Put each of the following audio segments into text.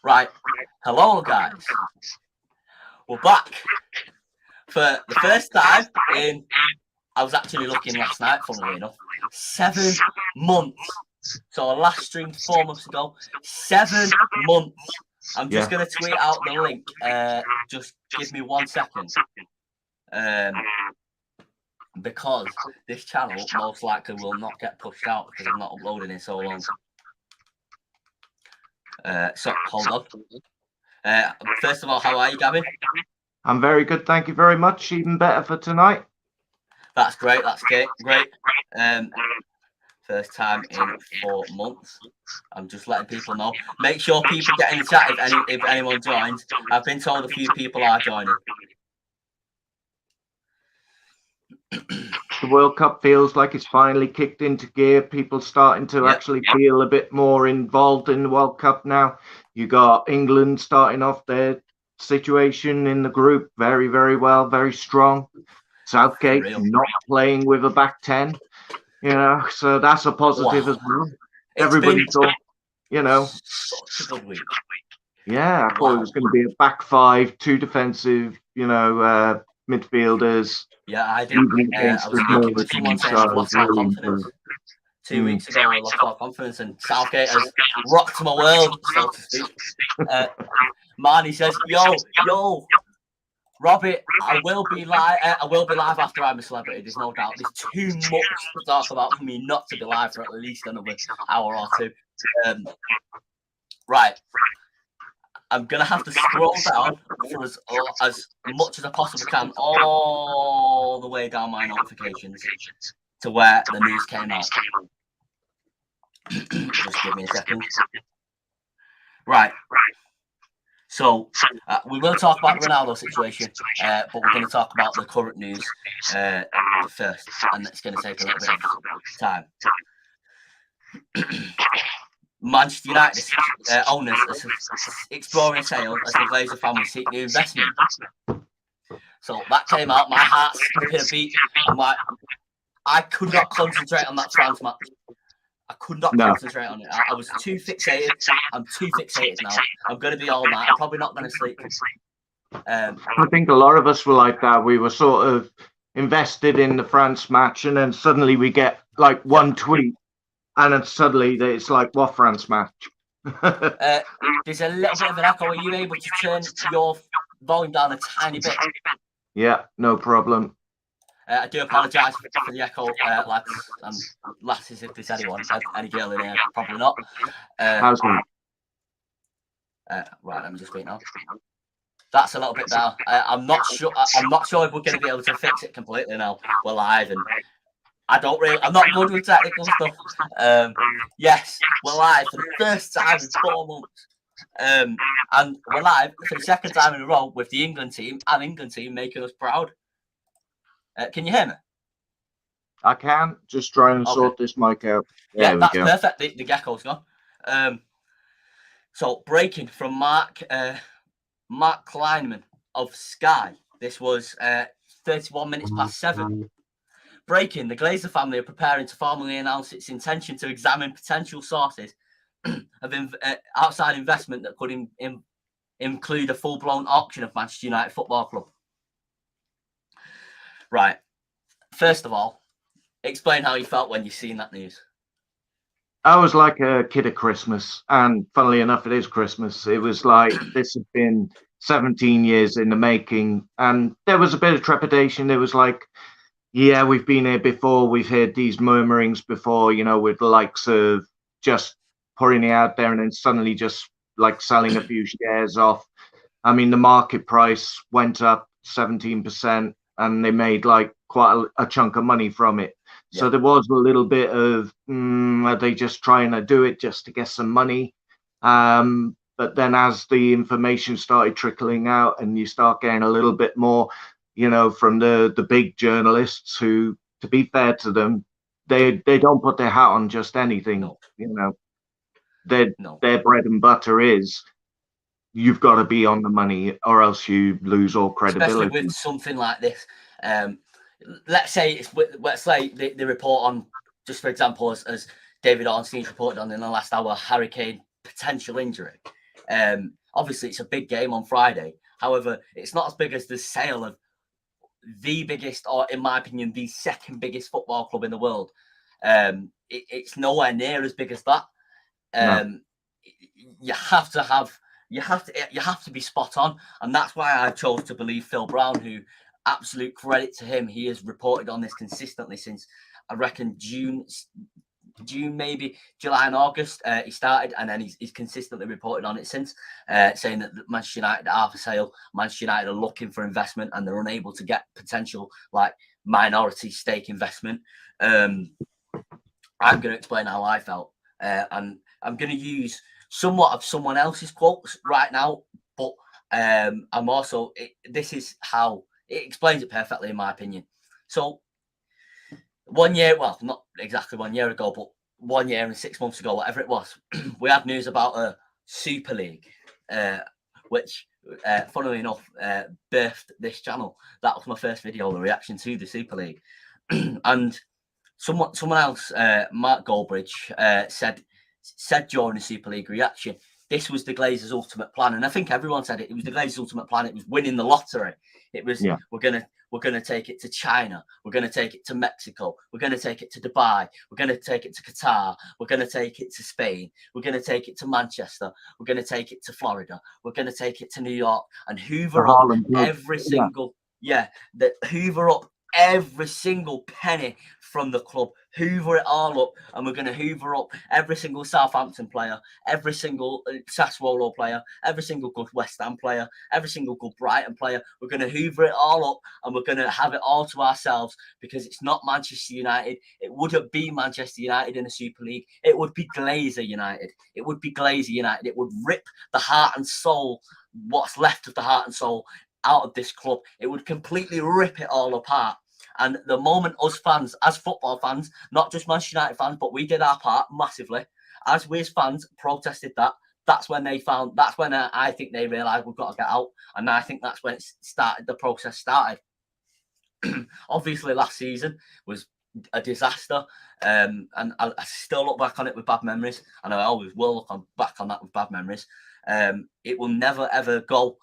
Right. Hello, guys. We're back for the first time in. I was actually looking last night, funnily enough. 7 months. So I last streamed 4 months ago. 7 months. I'm just going to tweet out the link. Just give me 1 second. Because this channel most likely will not get pushed out because I'm not uploading in so long. So hold on. First of all, how are you, Gavin? I'm very good, thank you very much. Even better for tonight. That's great. That's great. First time in 4 months. I'm just letting people know. Make sure people get in the chat if anyone joins. I've been told a few people are joining. The World Cup feels like it's finally kicked into gear. People starting to actually feel a bit more involved in the World Cup now. You got England starting off their situation in the group very, very well, very strong. Southgate not playing with a back 10, so that's a positive as well. Everybody thought, such a good week. Yeah, I thought it was going to be a back 5, 2 defensive, midfielders. Yeah, I did. I was speaking with someone saying I've lost my confidence. 2 weeks ago, I lost my confidence, and Southgate has rocked my world, so to speak. Marnie says, "Yo, Robbie, I will be live after I'm a Celebrity. There's no doubt. There's too much to talk about for me not to be live for at least another hour or two." Right. I'm going to have to scroll down for as much as I possibly can, all the way down my notifications to where the news came out. Just give me a second. Right. So we will talk about the Ronaldo situation, but we're going to talk about the current news first, and it's going to take a little bit of time. Manchester United owners are exploring a sale as the Glazer family seek new investment. So that came out. My heart's skipping a beat. I could not concentrate on that France match. I could not concentrate on it. I was too fixated. I'm too fixated now. I'm going to be all night. I'm probably not going to sleep. I think a lot of us were like that. We were sort of invested in the France match, and then suddenly we get like one tweet. And then suddenly it's like, what France match? There's a little bit of an echo. Are you able to turn your volume down a tiny bit? Yeah, no problem. I do apologise for the echo, lads and lasses, if there's anyone, any girl in here, probably not. How's that? Right, let me just wait now. That's a little bit down. I'm not sure if we're going to be able to fix it completely now. We're live, and I'm not good with technical stuff. Yes, we're live for the first time in 4 months. And we're live for the second time in a row with the England team making us proud. Can you hear me? I can. Just try and sort this mic out. Yeah, that's perfect. The gecko's gone. So breaking from Mark Kleinman of Sky. This was 31 minutes past 7. Breaking, the Glazer family are preparing to formally announce its intention to examine potential sources of outside investment that could include a full-blown auction of Manchester United Football Club. Right. First of all, explain how you felt when you seen that news. I was like a kid at Christmas, and funnily enough, it is Christmas. It was like this had been 17 years in the making, and there was a bit of trepidation. There was like, yeah, we've been here before. We've heard these murmurings before, with the likes of just putting it out there and then suddenly just like selling a few shares off. I mean, the market price went up 17% and they made like quite a chunk of money from it. Yeah. So there was a little bit of, are they just trying to do it just to get some money? But then as the information started trickling out and you start getting a little bit more, from the big journalists who, to be fair to them, they don't put their hat on just anything. No. Their bread and butter is you've got to be on the money or else you lose all credibility. Especially with something like this. Let's say the report on, just for example, as David Ornstein's reported on in the last hour, Harry Kane potential injury. Obviously, it's a big game on Friday. However, it's not as big as the sale of the biggest, or in my opinion, the second biggest football club in the world. It's nowhere near as big as that. No. You have to be spot on, and that's why I chose to believe Phil Brown, who, absolute credit to him, he has reported on this consistently since, I reckon, June, maybe July and August. He started, and then he's consistently reported on it since, saying that Manchester United are for sale. Manchester United are looking for investment, and they're unable to get potential like minority stake investment. I'm going to explain how I felt, and I'm going to use somewhat of someone else's quotes right now, but I'm also, this is how it explains it perfectly, in my opinion. So 1 year, well, not exactly 1 year ago, but 1 year and 6 months ago, whatever it was, we had news about a Super League, which, funnily enough, birthed this channel. That was my first video, the reaction to the Super League. And someone else, Mark Goldbridge, said during the Super League reaction, this was the Glazers' ultimate plan. And I think everyone said it. It was the Glazers' ultimate plan. It was winning the lottery. It was, we're gonna take it to China. We're gonna take it to Mexico. We're gonna take it to Dubai. We're gonna take it to Qatar. We're gonna take it to Spain. We're gonna take it to Manchester. We're gonna take it to Florida. We're gonna take it to New York and hoover up every single hoover up every single penny from the club, hoover it all up, and we're going to hoover up every single Southampton player, every single Sassuolo player, every single good West Ham player, every single good Brighton player. We're going to hoover it all up, and we're going to have it all to ourselves, because it's not Manchester United. It wouldn't be Manchester United in the Super League. It would be Glazer United. It would be Glazer United. It would rip the heart and soul, what's left of the heart and soul, out of this club. It would completely rip it all apart. And the moment us fans, as football fans, not just Manchester United fans, but we did our part massively, as we as fans protested that's when I think they realised we've got to get out. And I think that's when the process started. Obviously, last season was a disaster. And I still look back on it with bad memories. And I always will look back on that with bad memories. It will never, ever go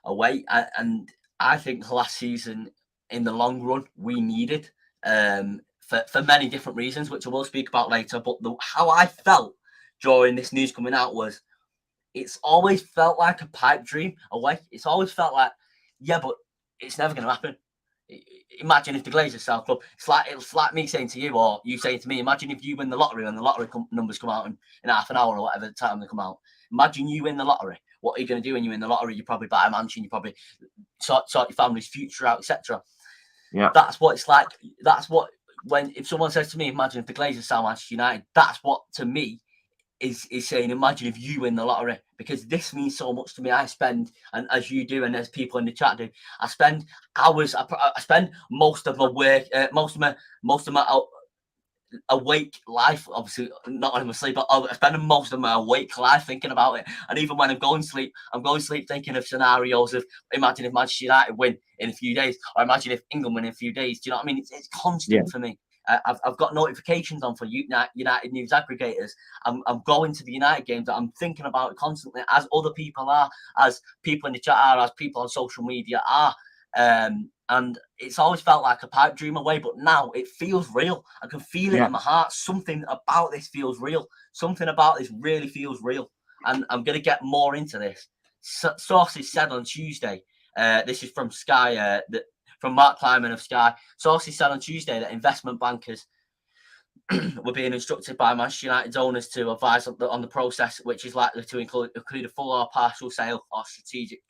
away. And I think last season, in the long run, we needed, for many different reasons, which I will speak about later. But how I felt during this news coming out was, it's always felt like a pipe dream away. It's always felt like, yeah, but it's never going to happen. Imagine if the Glazers sell club. It's like me saying to you, or you saying to me, imagine if you win the lottery and the lottery numbers come out in half an hour or whatever the time they come out. Imagine you win the lottery. What are you going to do when you win the lottery? You probably buy a mansion. You probably sort your family's future out, etc. Yeah, that's what it's like. That's what, if someone says to me, imagine if the Glazers sell Manchester United, that's what to me is saying, imagine if you win the lottery, because this means so much to me. I spend, and as you do, and as people in the chat do, I spend hours. I spend most of my work, most of my awake life, obviously not when I'm asleep, but I spend most of my awake life thinking about it. And even when I'm going to sleep thinking of scenarios of, imagine if Manchester United win in a few days, or imagine if England win in a few days. Do you know what I mean? It's constant for me. I've got notifications on for United news aggregators. I'm going to the United games. I'm thinking about it constantly, as other people are, as people in the chat are, as people on social media are. And it's always felt like a pipe dream away, but now it feels real. I can feel it in my heart. Something about this feels real. Something about this really feels real. And I'm going to get more into this. Sources said on Tuesday, this is from Sky, from Mark Kleiman of Sky. Sources said on Tuesday that investment bankers were being instructed by Manchester United's owners to advise on the process, which is likely to include a full or partial sale or strategic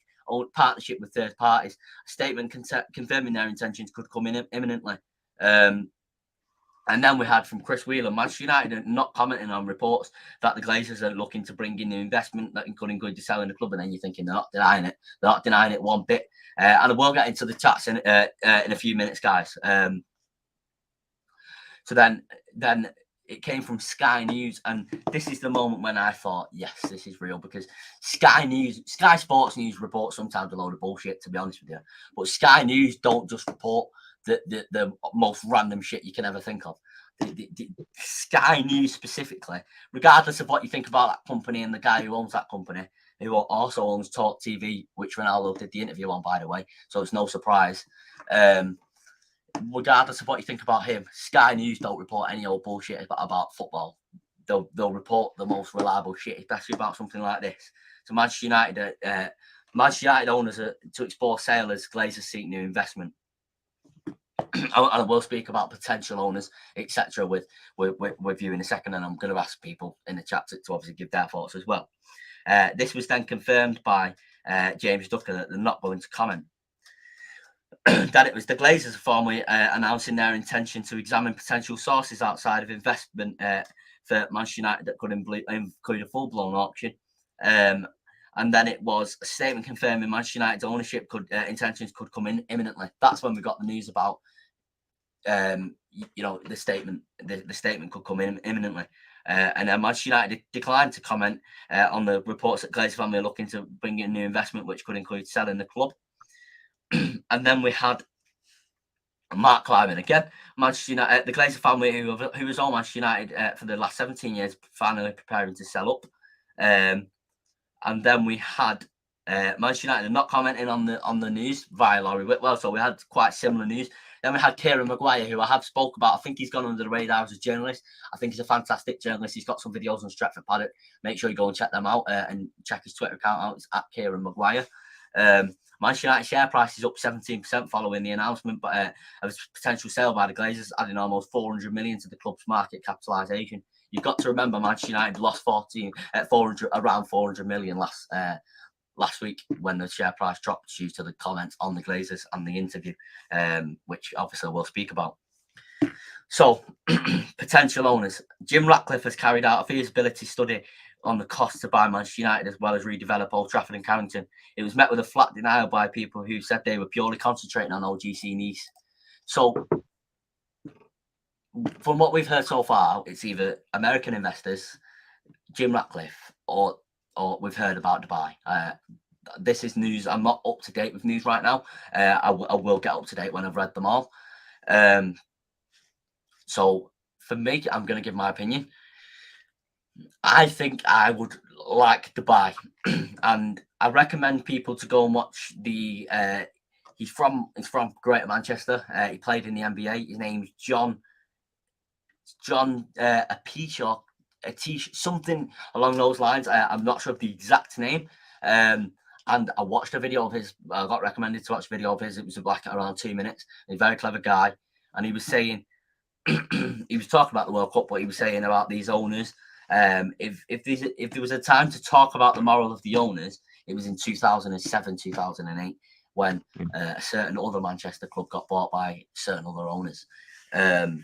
partnership with third parties. A statement confirming their intentions could come in imminently. And then we had from Chris Wheeler, Manchester United not commenting on reports that the Glazers are looking to bring in new investment that could include the selling the club. And then you're thinking they're not denying it. They're not denying it one bit. And we'll get into the chats in a few minutes, guys. So then it came from Sky News, and this is the moment when I thought, yes, this is real, because Sky Sports News reports sometimes a load of bullshit, to be honest with you. But Sky News don't just report the most random shit you can ever think of. Sky News specifically, regardless of what you think about that company and the guy who owns that company, who also owns Talk TV, which Ronaldo did the interview on, by the way, so it's no surprise. Regardless of what you think about him, Sky News don't report any old bullshit about football. They'll report the most reliable shit, especially about something like this. So Manchester United owners are to explore sale as Glazers seek new investment. I will speak about potential owners, etc., with you in a second, and I'm going to ask people in the chat to obviously give their thoughts as well. This was then confirmed by James Ducker that they're not going to comment. That it was the Glazers formally announcing their intention to examine potential sources outside of investment for Manchester United that could include a full-blown auction. And then it was a statement confirming Manchester United's ownership intentions could come in imminently. That's when we got the news about, the statement. The statement could come in imminently. And then Manchester United declined to comment on the reports that Glazer family are looking to bring in new investment, which could include selling the club. And then we had Mark Kleiman again, Manchester United, the Glazer family who was on Manchester United for the last 17 years, finally preparing to sell up. And then we had Manchester United not commenting on the news via Laurie Whitwell, so we had quite similar news. Then we had Kieran Maguire, who I have spoke about. I think he's gone under the radar as a journalist. I think he's a fantastic journalist. He's got some videos on Stretford Paddock. Make sure you go and check them out and check his Twitter account out. It's at Kieran Maguire. Manchester United share price is up 17% following the announcement of a potential sale by the Glazers, adding almost 400 million to the club's market capitalisation. You've got to remember Manchester United lost around 400 million last week when the share price dropped due to the comments on the Glazers and the interview, which obviously we'll speak about. So, potential owners. Jim Ratcliffe has carried out a feasibility study on the cost to buy Manchester United as well as redevelop Old Trafford and Carrington. It was met with a flat denial by people who said they were purely concentrating on OGC Nice. So, from what we've heard so far, it's either American investors, Jim Ratcliffe, or we've heard about Dubai. This is news. I'm not up to date with news right now. I will get up to date when I've read them all. So for me, I'm going to give my opinion. I think I would like Dubai, and I recommend people to go and watch the. He's from Greater Manchester. He played in the NBA. His name's John Apish or Atish, something along those lines. I'm not sure of the exact name. And I watched a video of his. I got recommended to watch a video of his. It was like around 2 minutes. He's a very clever guy, and he was saying he was talking about the World Cup, but he was saying about these owners. If there was a time to talk about the moral of the owners, it was in 2007, 2008, when a certain other Manchester club got bought by certain other owners. That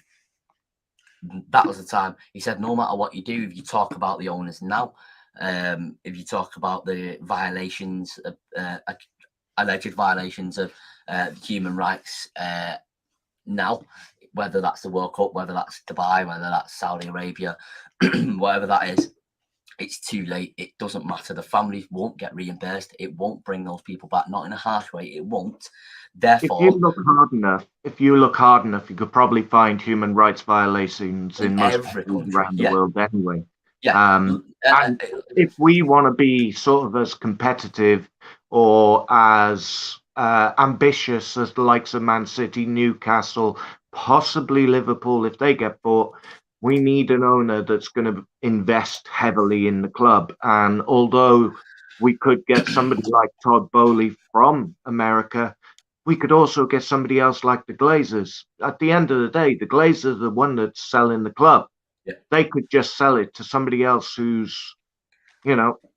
was the time. He said, no matter what you do, if you talk about the owners now, if you talk about the violations, alleged violations of human rights now, whether that's the World Cup, whether that's Dubai, whether that's Saudi Arabia, whatever that is, it's too late. It doesn't matter. The families won't get reimbursed. It won't bring those people back, not in a harsh way. It won't. Therefore, if you look hard enough, you could probably find human rights violations in most countries around the world anyway. Yeah. And if we want to be sort of as competitive or as ambitious as the likes of Man City, Newcastle, possibly Liverpool, if they get bought, we need an owner that's going to invest heavily in the club. And although we could get somebody like Todd Boehly from America, we could also get somebody else like the Glazers. At the end of the day, the Glazers are the one that's selling the club. Yeah. They could just sell it to somebody else who's,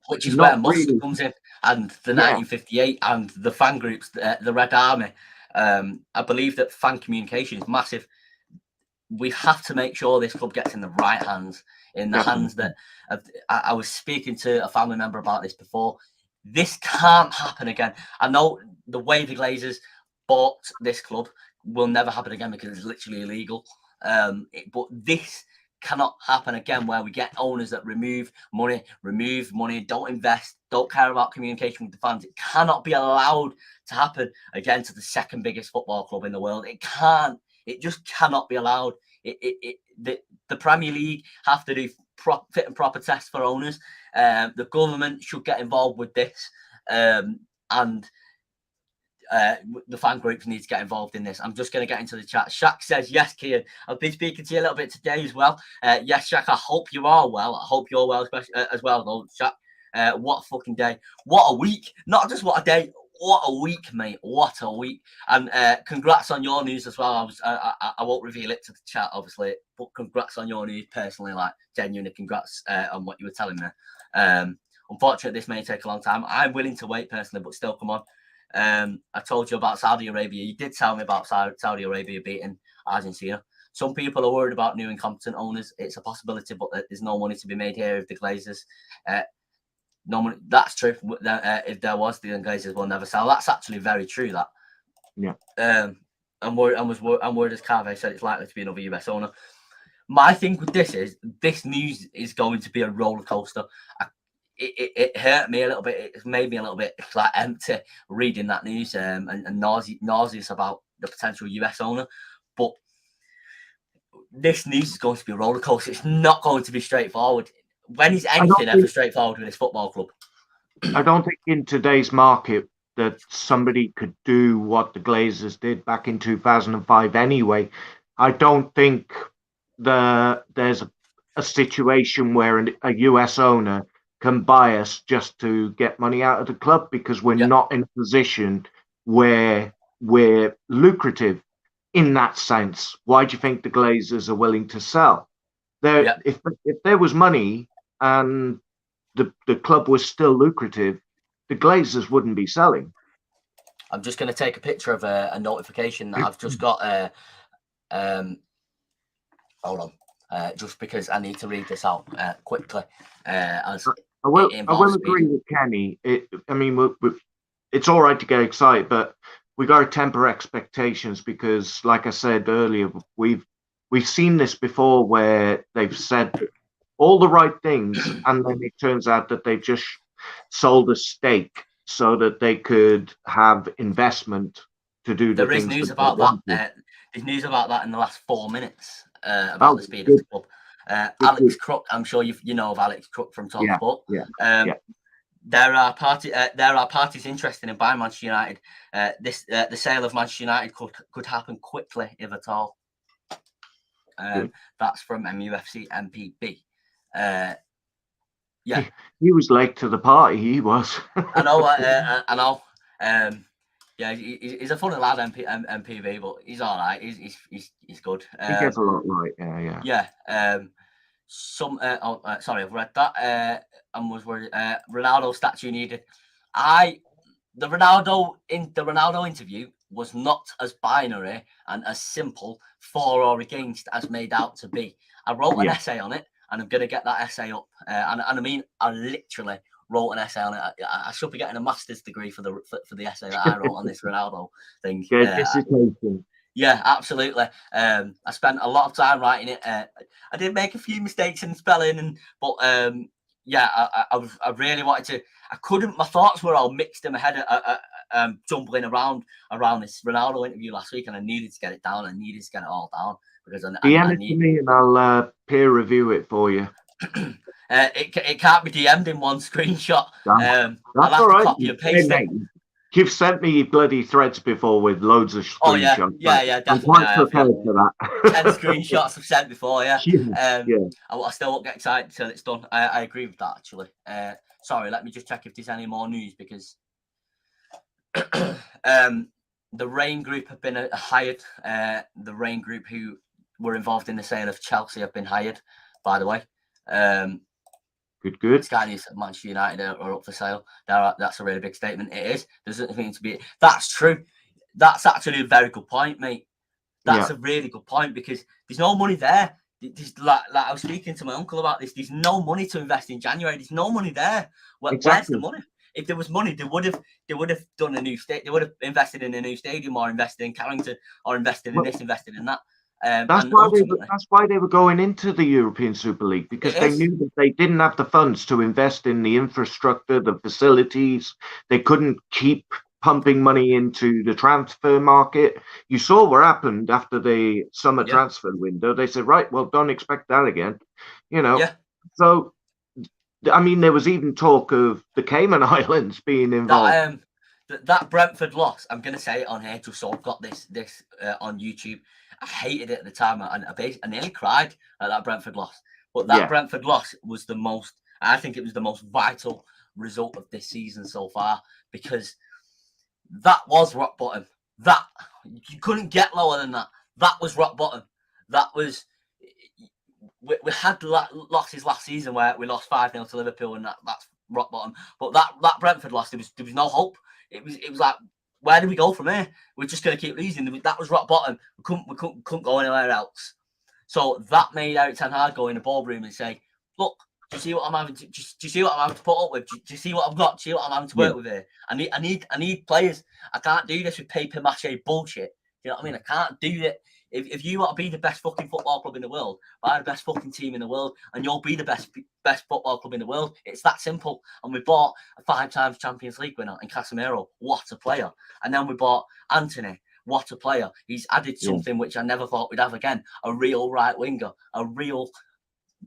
which is where Mustard comes in, and the 1958 and the fan groups, the Red Army. I believe that fan communication is massive. We have to make sure this club gets in the right hands, in the hands that I was speaking to a family member about this before. This can't happen again. I know the way the Glazers bought this club will never happen again because it's literally illegal. But this cannot happen again, where we get owners that remove money, don't invest, don't care about communication with the fans. It cannot be allowed to happen again to the second biggest football club in the world. It can't. It just cannot be allowed. the Premier League have to do fit and proper tests for owners. The government should get involved with this, and the fan groups need to get involved in this. I'm just going to get into the chat. Shaq says, yes, Kian, I've been speaking to you a little bit today as well. Yes, Shaq, I hope you are well. I hope you're well as well, though, Shaq. What a fucking day. What a week. Not just what a day. What a week, mate. What a week. And congrats on your news as well. I won't reveal it to the chat, obviously, but congrats on your news personally. Like, genuinely congrats on what you were telling me. Unfortunately, this may take a long time. I'm willing to wait personally, but still, come on. I told you about Saudi Arabia. You did tell me about Saudi Arabia beating Argentina. Some people are worried about new incompetent owners. It's a possibility, but there's no money to be made here if the Glazers. No money. That's true. If there was, the Glazers will never sell. That's actually very true. That. Yeah. I'm worried as Carve said it's likely to be another US owner. My thing with this is this news is going to be a roller coaster. It hurt me a little bit. It made me a little bit like empty reading that news and nauseous about the potential US owner. But this news is going to be a roller coaster. It's not going to be straightforward. When is anything ever straightforward with this football club? I don't think in today's market that somebody could do what the Glazers did back in 2005 anyway. I don't think there's a situation where a US owner can buy us just to get money out of the club, because we're not in a position where we're lucrative in that sense. Why do you think the Glazers are willing to sell? If there was money and the club was still lucrative, the Glazers wouldn't be selling. I'm just going to take a picture of a notification that I've just got. Hold on, just because I need to read this out quickly. I will agree with Kenny. It's all right to get excited, but we got to temper expectations, because, like I said earlier, we've seen this before where they've said all the right things, and then it turns out that they've just sold a stake so that they could have investment to do the things. There is news about that. There's news about that in the last 4 minutes about the speed of the club. Alex Crook, I'm sure you know of Alex Crook from TalkSport. There are parties interested in buying Manchester United. The sale of Manchester United could happen quickly, if at all. That's from MUFC MPB. He was late to the party. He was. I know. I know. He's a funny lad, MPB, but he's all right. He's good. He gets a lot right. Yeah. Sorry, I've read that. And was worried. Ronaldo statue needed. The Ronaldo interview was not as binary and as simple for or against as made out to be. I wrote an essay on it, and I'm going to get that essay up. And I mean, I literally wrote an essay on it. I should be getting a master's degree for the essay that I wrote on this Ronaldo thing. Yeah, absolutely. I spent a lot of time writing it. I did make a few mistakes in spelling, but I really wanted to. I couldn't. My thoughts were all mixed in my head, jumbling around this Ronaldo interview last week, and I needed to get it down. I needed to get it all down because DM it to me, and I'll peer review it for you. It can't be DM'd in one screenshot. That's all right. Copy and paste it. You've sent me bloody threads before with loads of screenshots. Yeah, definitely. I'm quite prepared for that. 10 screenshots I've sent before, I still won't get excited until it's done. I agree with that, actually. Sorry, let me just check if there's any more news, because the Rain Group have been hired. The Rain Group who were involved in the sale of Chelsea have been hired, by the way. Good. Sky News, Manchester United are up for sale. That's a really big statement. It is. There's nothing to be. That's true. That's actually a very good point, mate. That's a really good point, because there's no money there. There's, like I was speaking to my uncle about this. There's no money to invest in January. There's no money there. Where's the money? If there was money, they would have done a new state. They would have invested in a new stadium, or invested in Carrington, or invested in this, invested in that. That's why they were going into the European Super League, because they knew that they didn't have the funds to invest in the infrastructure, the facilities. They couldn't keep pumping money into the transfer market. You saw what happened after the summer transfer window. They said, right, well, don't expect that again. Yeah. So, I mean, there was even talk of the Cayman Islands being involved. That Brentford loss, I'm going to say it on here just so I've got this on YouTube. I hated it at the time, and I nearly cried at that Brentford loss. But that Brentford loss was I think it was the most vital result of this season so far, because that was rock bottom. That you couldn't get lower than that. That was rock bottom. That was we had losses last season where we lost 5-0 to Liverpool, and that's rock bottom. But that Brentford loss, there was no hope. It was like, where do we go from here? We're just going to keep losing. That was rock bottom. We couldn't go anywhere else. So that made Erik ten Hag go in the ballroom and say, look, do you see what I'm having to? Do you see what I'm having to put up with? Do you see what I've got? Do you see what I'm having to work with here? I need players. I can't do this with paper mache bullshit. You know what I mean? I can't do it. If you want to be the best fucking football club in the world, buy the best fucking team in the world, and you'll be the best football club in the world. It's that simple. And we bought a 5-time Champions League winner in Casemiro. What a player. And then we bought Anthony. What a player. He's added something which I never thought we'd have again. A real right winger. A real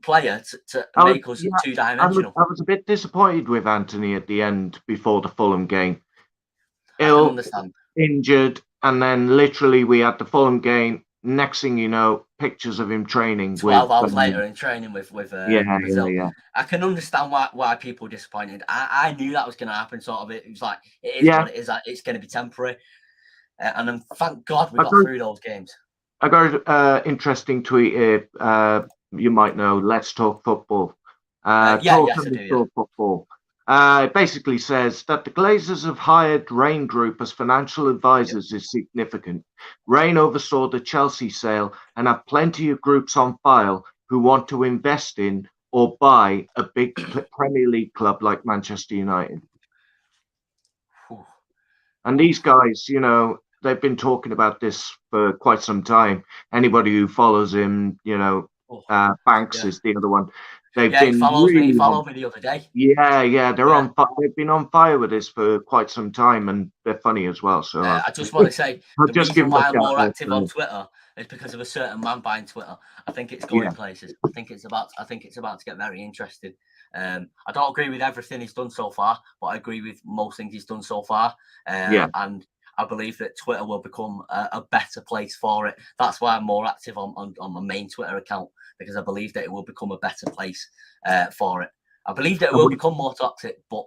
player to make us two-dimensional. I was a bit disappointed with Anthony at the end before the Fulham game. I can understand. Injured, and then literally we had the Fulham game. Next thing you know, pictures of him training 12 hours later in training with Brazil. Yeah. I can understand why people are disappointed. I knew that was going to happen. Sort of, it was like, it is what it is. It's going to be temporary, and then thank God we got through those games. I got an interesting tweet here. You might know. Let's talk football. Yes, I do. Talk football. It basically says that the Glazers have hired Rain Group as financial advisors is significant. Rain oversaw the Chelsea sale and have plenty of groups on file who want to invest in or buy a big Premier League club like Manchester United. And these guys, they've been talking about this for quite some time. Anybody who follows him, Banks is the other one. He followed me the other day. Yeah. On. They've been on fire with this for quite some time, and they're funny as well. So I just want to say the reason why I'm more active on Twitter is because of a certain man buying Twitter. I think it's going places. I think it's about to get very interesting. I don't agree with everything he's done so far, but I agree with most things he's done so far. And I believe that Twitter will become a better place for it. That's why I'm more active on my main Twitter account, because I believe that it will become a better place for it. I believe that it will become more toxic, but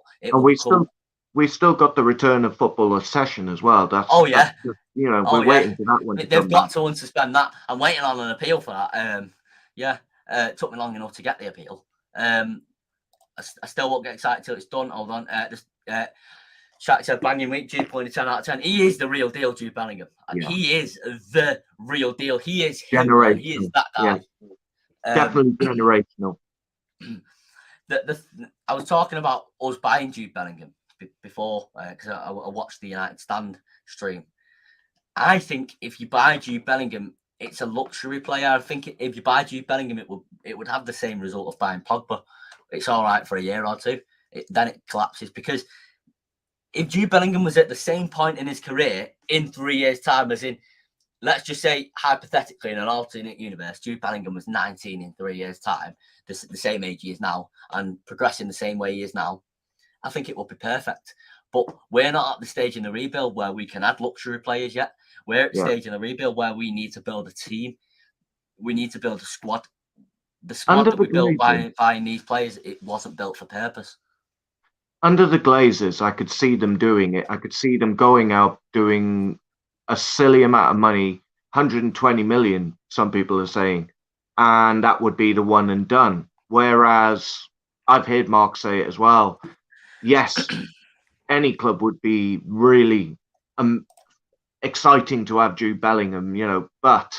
we still got the return of football session as well. We're waiting for that one. They've got to unsuspend that. I'm waiting on an appeal for that. It took me long enough to get the appeal. I still won't get excited till it's done. Hold on. Shaq said, banging week, Jude playing a 10 out of 10. He is the real deal, Jude Bellingham. Yeah. He is the real deal. He is generational. He is that guy. Yeah. Definitely generational. I was talking about us buying Jude Bellingham before, because I watched the United Stand stream. I think if you buy Jude Bellingham, it's a luxury player. I think if you buy Jude Bellingham, it would have the same result of buying Pogba. It's all right for a year or two. Then it collapses, because if Jude Bellingham was at the same point in his career in 3 years' time, as in, let's just say, hypothetically, in an alternate universe, Jude Bellingham was 19 in 3 years' time, the same age he is now, and progressing the same way he is now, I think it would be perfect. But we're not at the stage in the rebuild where we can add luxury players yet. We're at the stage in the rebuild where we need to build a team. We need to build a squad. The squad that we built buying these players, it wasn't built for purpose. Under the Glazers, I could see them doing it. I could see them going out doing a silly amount of money, 120 million, some people are saying, and that would be the one and done. Whereas I've heard Mark say it as well. Yes, any club would be really exciting to have Jude Bellingham, but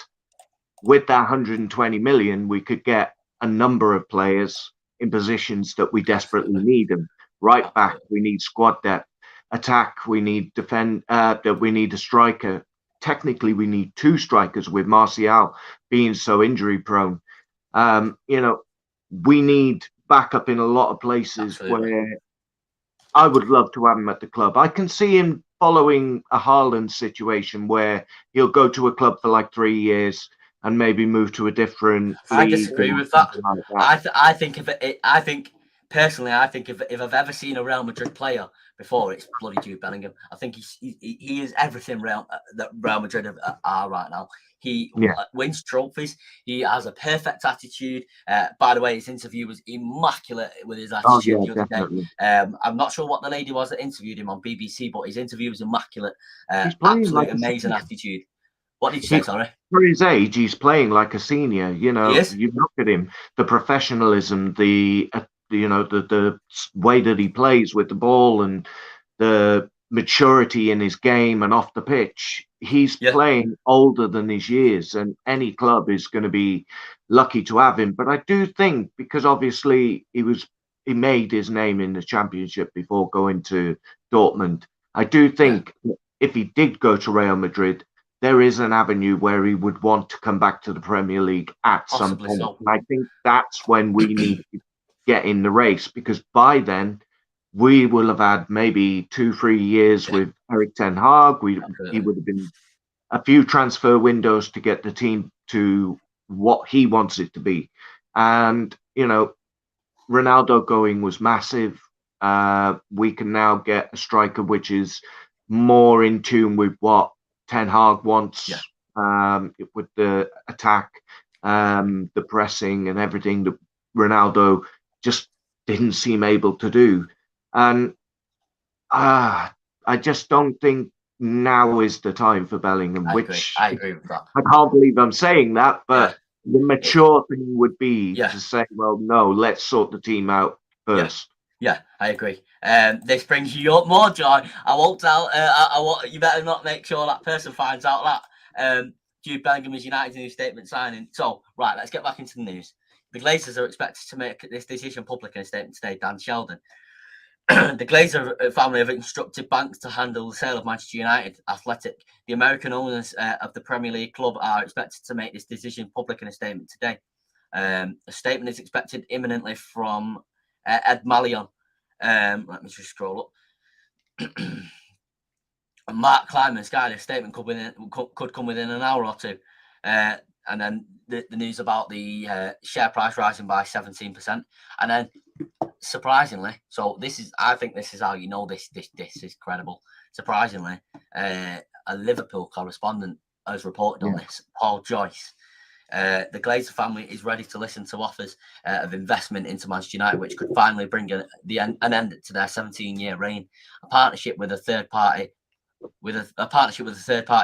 with that 120 million, we could get a number of players in positions that we desperately need them. Right back, we need squad depth. Attack, we need we need a striker. Technically, we need two strikers with Martial being so injury prone. We need backup in a lot of places. Absolutely. Where I would love to have him at the club. I can see him following a Haaland situation where he'll go to a club for like 3 years and maybe move to a different I league disagree or with that. something like that. I think I think personally, I think if I've ever seen a Real Madrid player before, it's bloody Jude Bellingham. I think he is everything that Real Madrid are right now. He Yeah. wins trophies. He has a perfect attitude. By the way, his interview was immaculate with his attitude Oh, the yeah, other definitely. day. I'm not sure what the lady was that interviewed him on BBC, but his interview was immaculate. He's playing Absolute like a amazing senior. attitude. What did you say? Sorry. For his age, he's playing like a senior. You He know, is. you look at him, the professionalism, the way that he plays with the ball, and the maturity in his game and off the pitch. He's playing older than his years, and any club is going to be lucky to have him. But I do think, because obviously he made his name in the Championship before going to Dortmund. I do think if he did go to Real Madrid, there is an avenue where he would want to come back to the Premier League at Possibly some point. so. And I think that's when we need to get in the race, because by then we will have had maybe 2-3 years with Erik ten Hag. He would have been a few transfer windows to get the team to what he wants it to be. And, Ronaldo going was massive. We can now get a striker which is more in tune with what Ten Hag wants, with the attack, the pressing and everything that Ronaldo just didn't seem able to do. And I just don't think now is the time for Bellingham, I agree with that. I can't believe I'm saying that, but the mature thing would be to say, well, no, let's sort the team out first. Yeah, I agree. This brings you up more joy. I won't tell. You better not make sure that person finds out that Jude Bellingham is United's new statement signing. So, right, let's get back into the news. The Glazers are expected to make this decision public in a statement today. Dan Sheldon. The Glazer family have instructed banks to handle the sale of Manchester United Athletic. The American owners of the Premier League club are expected to make this decision public in a statement today. A statement is expected imminently from Ed Malyon. Let me just scroll up. Mark Kleiman's guy, the statement could come within an hour or two. And then the news about the share price rising by 17%. And then surprisingly, I think this is how you know this is credible. Surprisingly, a Liverpool correspondent has reported on this, Paul Joyce. The Glazer family is ready to listen to offers of investment into Manchester United, which could finally bring an end to their 17-year reign. A partnership with a third party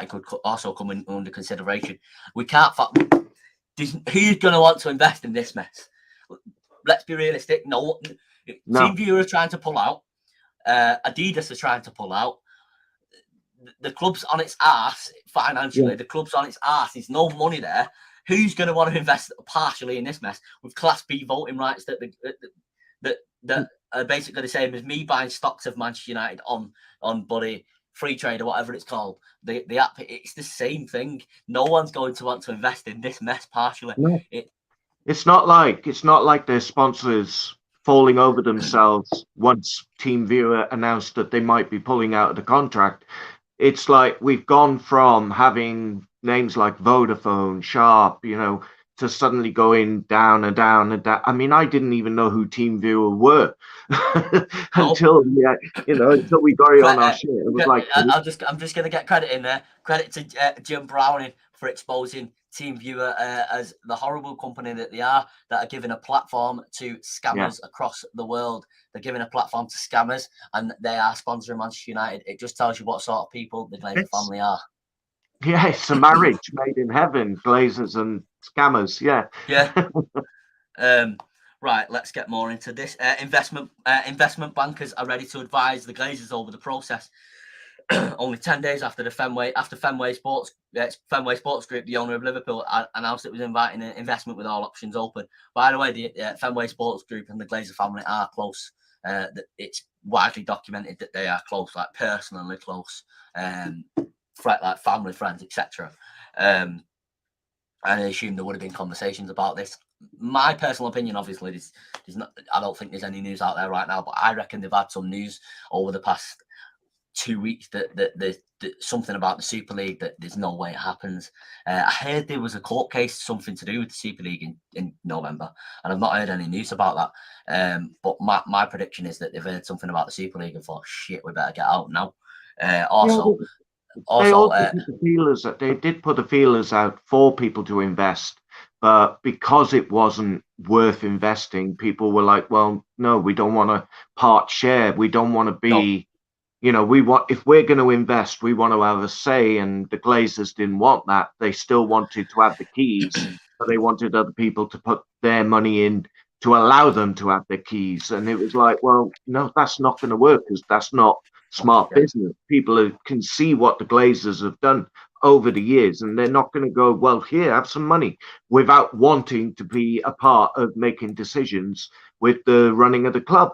could also come under consideration. We can't. Who's going to want to invest in this mess? Let's be realistic. No. TeamViewer are trying to pull out. Adidas are trying to pull out. The club's on its arse financially. The club's on its arse. There's no money there. Who's going to want to invest partially in this mess with Class B voting rights that are basically the same as me buying stocks of Manchester United on Buddy, Free Trade or whatever it's called. The app, it's the same thing. No one's going to want to invest in this mess partially. No. It's not like their sponsors falling over themselves once TeamViewer announced that they might be pulling out of the contract. It's like we've gone from having names like Vodafone, Sharp, to suddenly going down and down and down. I mean, I didn't even know who TeamViewer were until we got it on our shit. It was like I'm just going to get credit in there. Credit to Jim Browning for exposing TeamViewer as the horrible company that they are, that are giving a platform to scammers across the world. They're giving a platform to scammers, and they are sponsoring Manchester United. It just tells you what sort of people the Glazer family are. Yeah, it's a marriage made in heaven, Glazers and scammers. Yeah. Right, let's get more into this. Investment bankers are ready to advise the Glazers over the process. Only 10 days after Fenway Sports Group, the owner of Liverpool, announced it was inviting an investment with all options open. By the way, the Fenway Sports Group and the Glazer family are close. It's widely documented that they are close, like personally close, like family, friends, etc. And I assume there would have been conversations about this. My personal opinion, obviously, there's not. I don't think there's any news out there right now, but I reckon they've had some news over the past 2 weeks that something about the Super League that there's no way it happens. I heard there was a court case, something to do with the Super League in November, and I've not heard any news about that. But my prediction is that they've heard something about the Super League and thought, shit, we better get out now. Also, put the feelers. They did put the feelers out for people to invest, but because it wasn't worth investing, people were like, "Well, no, we don't want to part share. We don't want to be, we want if we're going to invest, we want to have a say." And the Glazers didn't want that. They still wanted to have the keys, but they wanted other people to put their money in to allow them to have the keys. And it was like, well, no, that's not going to work because that's not smart business. People can see what the Glazers have done over the years, and they're not going to go, well, here, have some money, without wanting to be a part of making decisions with the running of the club.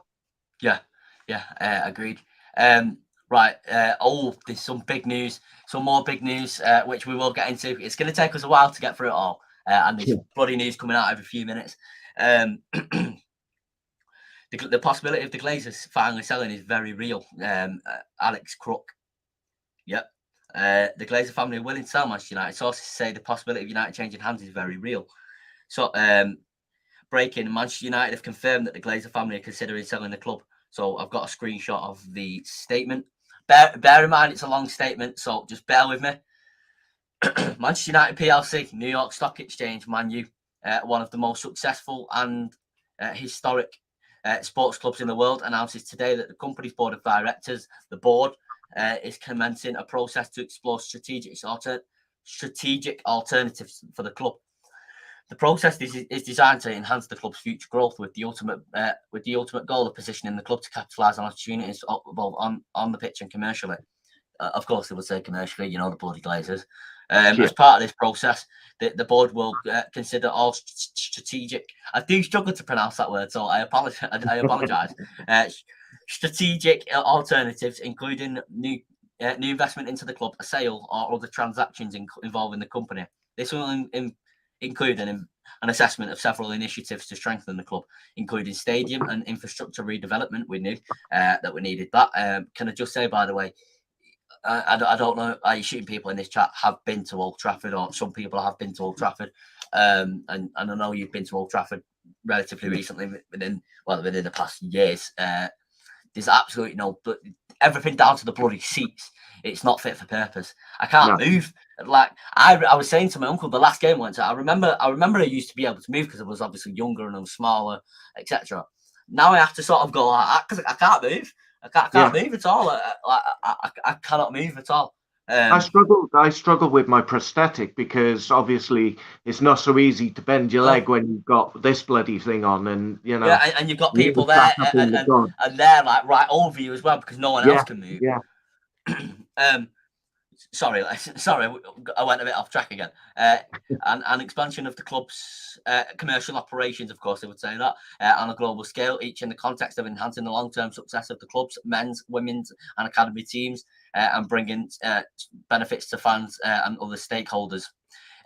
Agreed. Right. There's some big news, some more big news, which we will get into. It's going to take us a while to get through it all, and there's bloody news coming out every few minutes. The possibility of the Glazers finally selling is very real. Alex Crook. Yep. The Glazer family are willing to sell Manchester United. Sources say the possibility of United changing hands is very real. So, breaking, Manchester United have confirmed that the Glazer family are considering selling the club. So I've got a screenshot of the statement. Bear in mind, it's a long statement, so just bear with me. Manchester United PLC, New York Stock Exchange, Man U, one of the most successful and historic sports clubs in the world, announces today that the company's board of directors, the board, is commencing a process to explore strategic alternatives for the club. The process is designed to enhance the club's future growth with the ultimate goal of positioning the club to capitalise on opportunities both on the pitch and commercially. Of course, they would say commercially, the bloody Glazers. As part of this process, the board will consider all strategic. I do struggle to pronounce that word, so I apologise. Strategic alternatives, including new investment into the club, a sale, or other transactions involving the company. This will include an assessment of several initiatives to strengthen the club, including stadium and infrastructure redevelopment. We knew that we needed that. Can I just say, by the way, I don't know, I assume people in this chat have been to Old Trafford, or some people have been to Old Trafford. And I know you've been to Old Trafford relatively recently, within the past years. There's absolutely everything down to the bloody seats. It's not fit for purpose. I can't move. Like I was saying to my uncle the last game I went to, I remember I used to be able to move because I was obviously younger and I was smaller, etc. Now I have to sort of go like that because I can't move. I can't move at all. I cannot move at all. I struggle with my prosthetic because obviously it's not so easy to bend your leg when you've got this bloody thing on, and and you've got people there and they're like right over you as well because no one else can move. Sorry, I went a bit off track again. An expansion of the club's commercial operations, of course, they would say that, on a global scale, each in the context of enhancing the long-term success of the club's men's, women's and academy teams, and bringing benefits to fans and other stakeholders.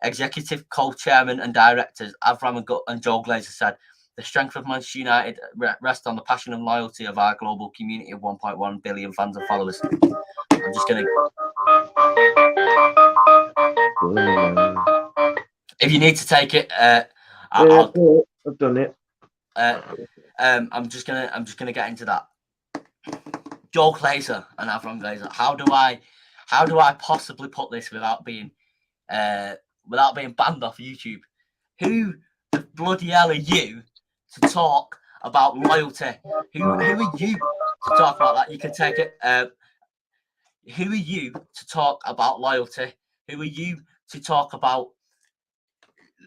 Executive co-chairman and directors Avram and Joe Glazer said, the strength of Manchester United rests on the passion and loyalty of our global community of 1.1 billion fans and followers. I'm just going to... If you need to take it, I've done it. I'm just gonna get into that. Joe Glazer and Avram Glazer. How do I possibly put this without being banned off YouTube? Who the bloody hell are you to talk about loyalty? Who are you to talk about that? You can take it. Who are you to talk about loyalty? Who are you to talk about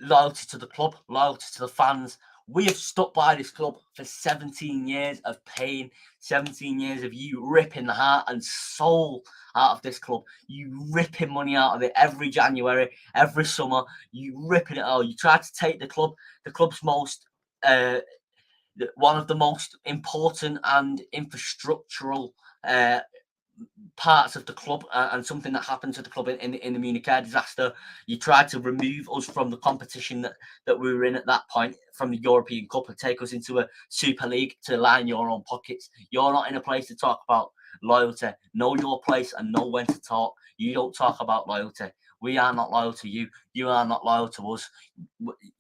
loyalty to the club, loyalty to the fans? We have stuck by this club for 17 years of pain, 17 years of you ripping the heart and soul out of this club. You ripping money out of it every January, every summer. You ripping it all. You try to take the club's most, one of the most important and infrastructural parts of the club, and something that happened to the club in the Munich Air disaster. You tried to remove us from the competition that we were in at that point, from the European Cup, and take us into a Super League to line your own pockets. You're not in a place to talk about Loyalty. Know your place and know when to talk. You don't talk about loyalty. We are not loyal to you. You are not loyal to us.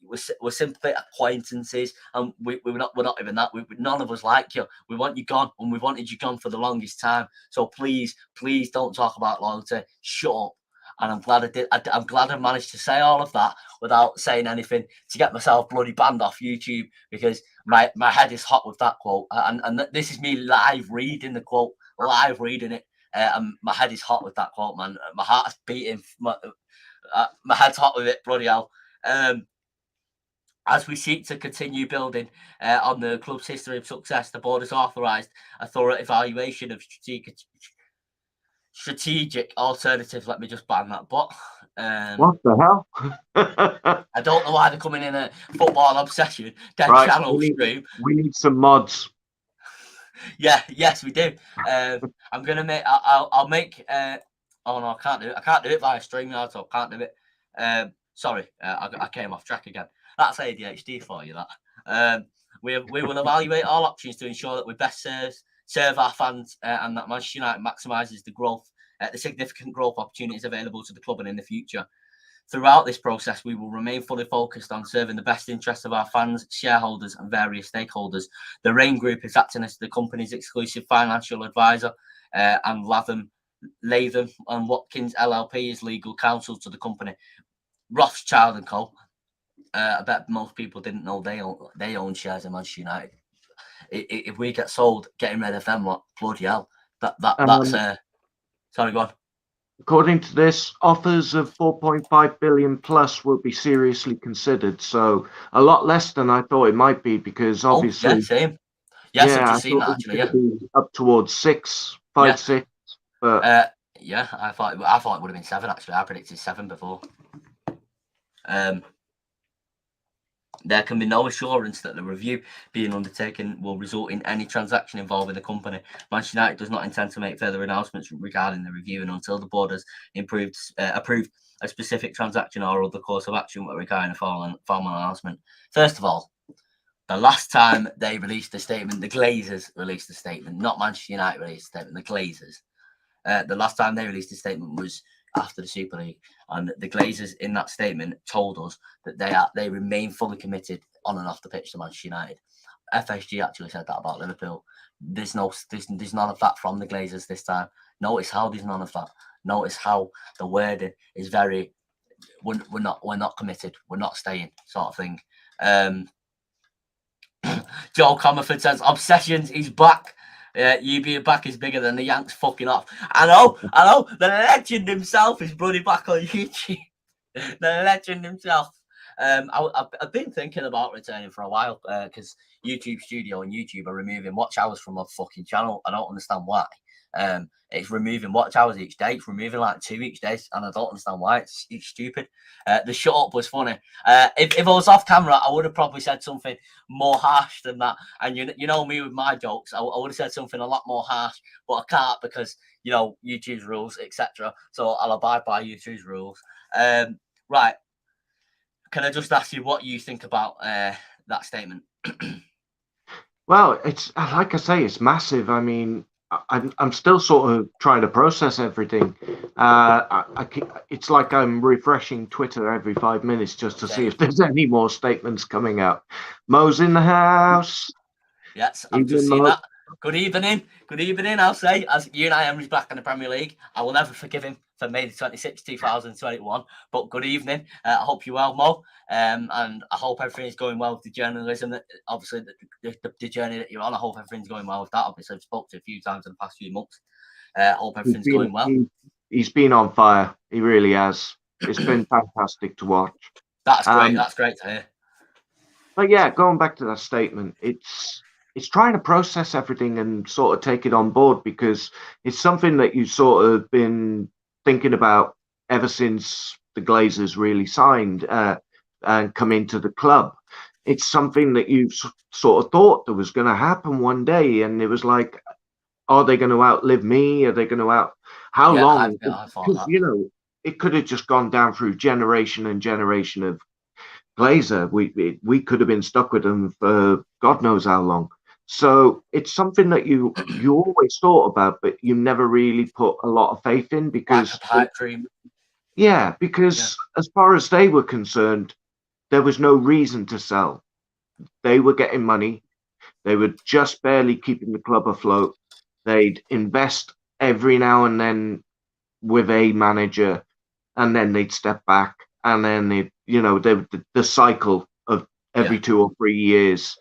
We're simply acquaintances, and we're not even that. None of us like you. We want you gone, and we've wanted you gone for the longest time. So please don't talk about loyalty. Shut up. And I'm glad I did. I'm glad I managed to say all of that without saying anything to get myself bloody banned off YouTube, because my head is hot with that quote. And this is me live reading the quote, live reading it. And my head is hot with that quote, man. My heart's beating. My head's hot with it, bloody hell. As we seek to continue building on the club's history of success, the board has authorised a thorough evaluation of strategic alternatives. Let me just ban that bot. What the hell? I don't know why they're coming in a football obsession channel stream. We need some mods. Yes, we do. I'm gonna make. I'll make. Oh no, I can't do it. I can't do it via StreamYard, so I can't do it. Sorry, I came off track again. That's ADHD for you. That. We will evaluate all options to ensure that we best serve our fans, and that Manchester United maximises the significant growth opportunities available to the club and in the future. Throughout this process, we will remain fully focused on serving the best interests of our fans, shareholders, and various stakeholders. The Rain Group is acting as the company's exclusive financial advisor, and Latham and Watkins LLP is legal counsel to the company. Rothschild and Co. I bet most people didn't know they own shares in Manchester United. If we get sold, getting rid of them, what bloody hell? That's sorry, go on. According to this, offers of 4.5 billion plus will be seriously considered. So a lot less than I thought it might be, because obviously, yeah, same. Yes, I've just seen that actually. Yeah, up towards 6. But yeah, I thought it would have been 7 actually. I predicted 7 before. There can be no assurance that the review being undertaken will result in any transaction involving the company. Manchester United does not intend to make further announcements regarding the review, and until the board has approved a specific transaction or other course of action regarding a formal announcement. First of all, the last time they released a statement, the Glazers released a statement, not Manchester United released a statement, the Glazers. The last time they released a statement was after the Super League, and the Glazers in that statement told us that they remain fully committed on and off the pitch to Manchester United. FSG actually said that about Liverpool. There's none of that from the Glazers this time. Notice how there's none of that. Notice how the wording is very we're not committed, we're not staying, sort of thing. Joe Comerford says Obsessions, he's back. You being back is bigger than the Yanks fucking off. I know. The legend himself is bloody back on YouTube. The legend himself. I've been thinking about returning for a while, because YouTube Studio and YouTube are removing watch hours from my fucking channel. I don't understand why. It's removing watch hours each day. It's removing like 2 each day, and I don't understand why. It's stupid. The shut up was funny. If I was off camera, I would have probably said something more harsh than that. And you know me with my jokes, I would have said something a lot more harsh, but I can't because YouTube's rules, etc. So I'll abide by YouTube's rules. Right. Can I just ask you what you think about that statement? Well, it's like I say, it's massive. I mean, I'm still sort of trying to process everything. It's like I'm refreshing Twitter every 5 minutes just to see if there's any more statements coming out. Mo's in the house. Yes, I've just seen that. Good evening. I'll say, as Unai Emery's back in the Premier League, I will never forgive him for May the 26th, 2021. But good evening. I hope you're well, Mo. And I hope everything's going well with the journalism. Obviously, the journey that you're on, I hope everything's going well with that. Obviously, I've spoken to a few times in the past few months. I hope everything's going well. He's been on fire. He really has. It's been fantastic to watch. That's great. That's great to hear. But yeah, going back to that statement, it's trying to process everything and sort of take it on board, because it's something that you've sort of been thinking about ever since the Glazers really signed and come into the club. It's something that you've sort of thought that was going to happen one day, and it was like, are they going to outlive me? Are they going to how long? Because, it could have just gone down through generation and generation of Glazer. We could have been stuck with them for God knows how long. So it's something that you always thought about, but you never really put a lot of faith in Like a because pipe dream. yeah, Yeah. because as far as they were concerned, there was no reason to sell. They were getting money. They were just barely keeping the club afloat. They'd invest every now and then with a manager, and then they'd step back, and then the cycle of Yeah. every 2 or 3 years,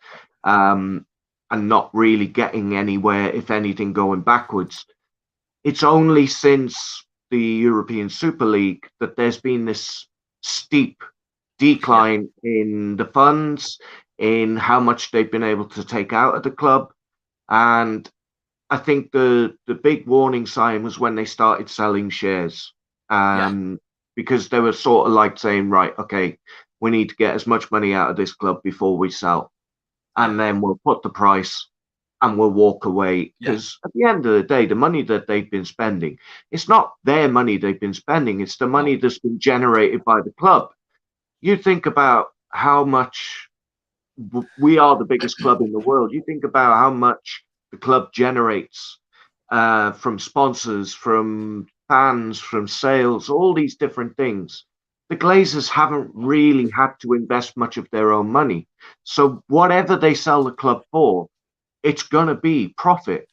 um, and not really getting anywhere, if anything, going backwards. It's only since the European Super League that there's been this steep Yeah. decline in the funds, in how much they've been able to take out of the club. And I think the big warning sign was when they started selling shares, Yeah. because they were sort of like saying, right, okay, we need to get as much money out of this club before we sell, Yeah. and then we'll put the price and we'll walk away. Yeah. Because at the end of the day, the money that they've been spending, it's not their money they've been spending; it's the No. money that's been generated by the club. You think about how much we are the biggest club in the world. You think about how much the club generates from sponsors, from fans, from sales, all these different things. The Glazers haven't really had to invest much of their own money. So whatever they sell the club for, it's going to be profit.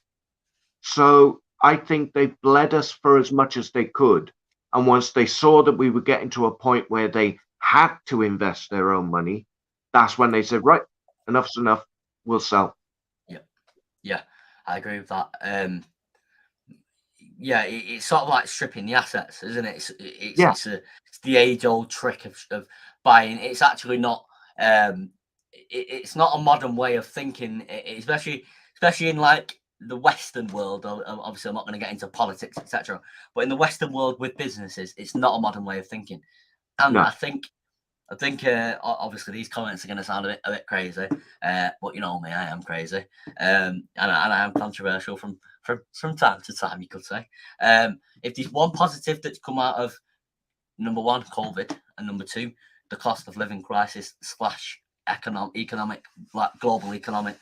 So I think they bled us for as much as they could. And once they saw that we were getting to a point where they had to invest their own money, that's when they said, right, enough's enough, we'll sell. Yeah. Yeah. I agree with that. Yeah, it's sort of like stripping the assets, isn't it? Yeah, It's the age old trick of buying. It's actually not. It's not a modern way of thinking, especially in like the Western world. Obviously, I'm not going to get into politics, etc. But in the Western world with businesses, it's not a modern way of thinking. And no. I think obviously these comments are going to sound a bit crazy, but you know me, I am crazy, and I am controversial from time to time, you could say. If there's one positive that's come out of number one, COVID, and number two, the cost of living crisis slash economic like global economic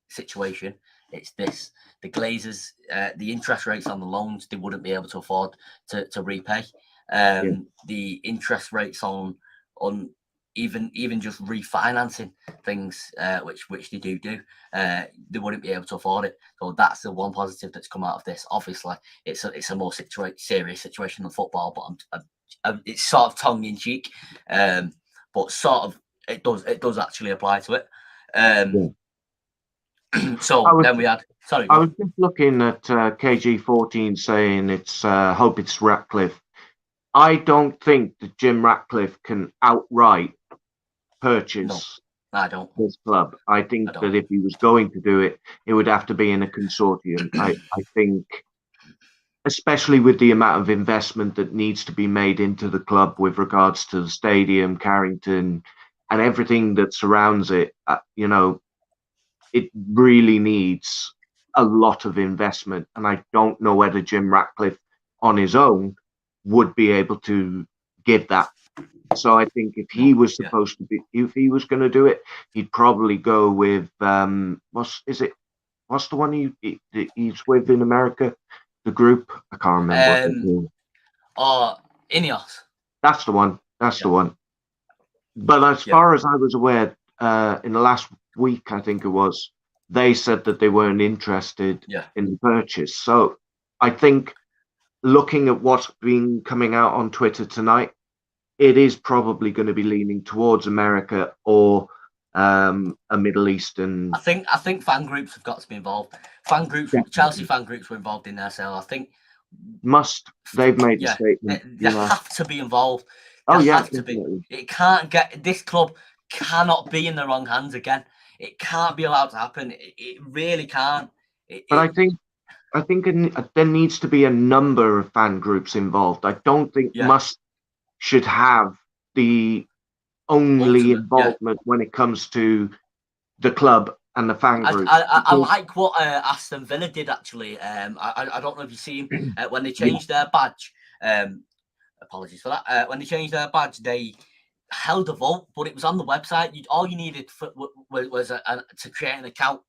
situation, it's this: the Glazers, the interest rates on the loans they wouldn't be able to afford to repay. Yeah, The interest rates on even just refinancing things, which they do, they wouldn't be able to afford it. So that's the one positive that's come out of this. Obviously, it's a more serious situation than football, but it's sort of tongue in cheek, but sort of it does actually apply to it. yeah. I So was then we had sorry, I go on. was just looking at KG14 saying it's hope it's Ratcliffe. I don't think that Jim Ratcliffe can outright No, purchase I don't. this club. I I think don't. that if he was going to do it, it would have to be in a consortium. I think, especially with the amount of investment that needs to be made into the club with regards to the stadium, Carrington, and everything that surrounds it, it really needs a lot of investment. And I don't know whether Jim Ratcliffe on his own would be able to give that. So I think if he No, was yeah. supposed to be, if he was going to do it, he'd probably go with what's the one he's with in America? The group I can't remember what they're Um, called. or Ineos. That's the one. That's Yeah, the one. But as yeah, far as I was aware, in the last week, I think it was, they said that they weren't interested yeah. in the purchase. So I think looking at what's been coming out on Twitter tonight, it is probably going to be leaning towards America or a Middle Eastern. I think fan groups have got to be involved. Fan groups, Chelsea Definitely. fan groups were involved in their sale. I think, They've made the yeah, statement. they have to be involved. They Oh, yeah, have to be. definitely. It can't get this club cannot be in the wrong hands again. It can't be allowed to happen. It really can't. But I think there needs to be a number of fan groups involved. I don't think Yeah, must should have the only ultimate. Yeah, involvement when it comes to the club and the fan group. I Because like what Aston Villa did actually. I don't know if you've seen when they yeah, changed their badge. Apologies for that. When they changed their badge, they held a vote, but it was on the website. All you needed was to create an account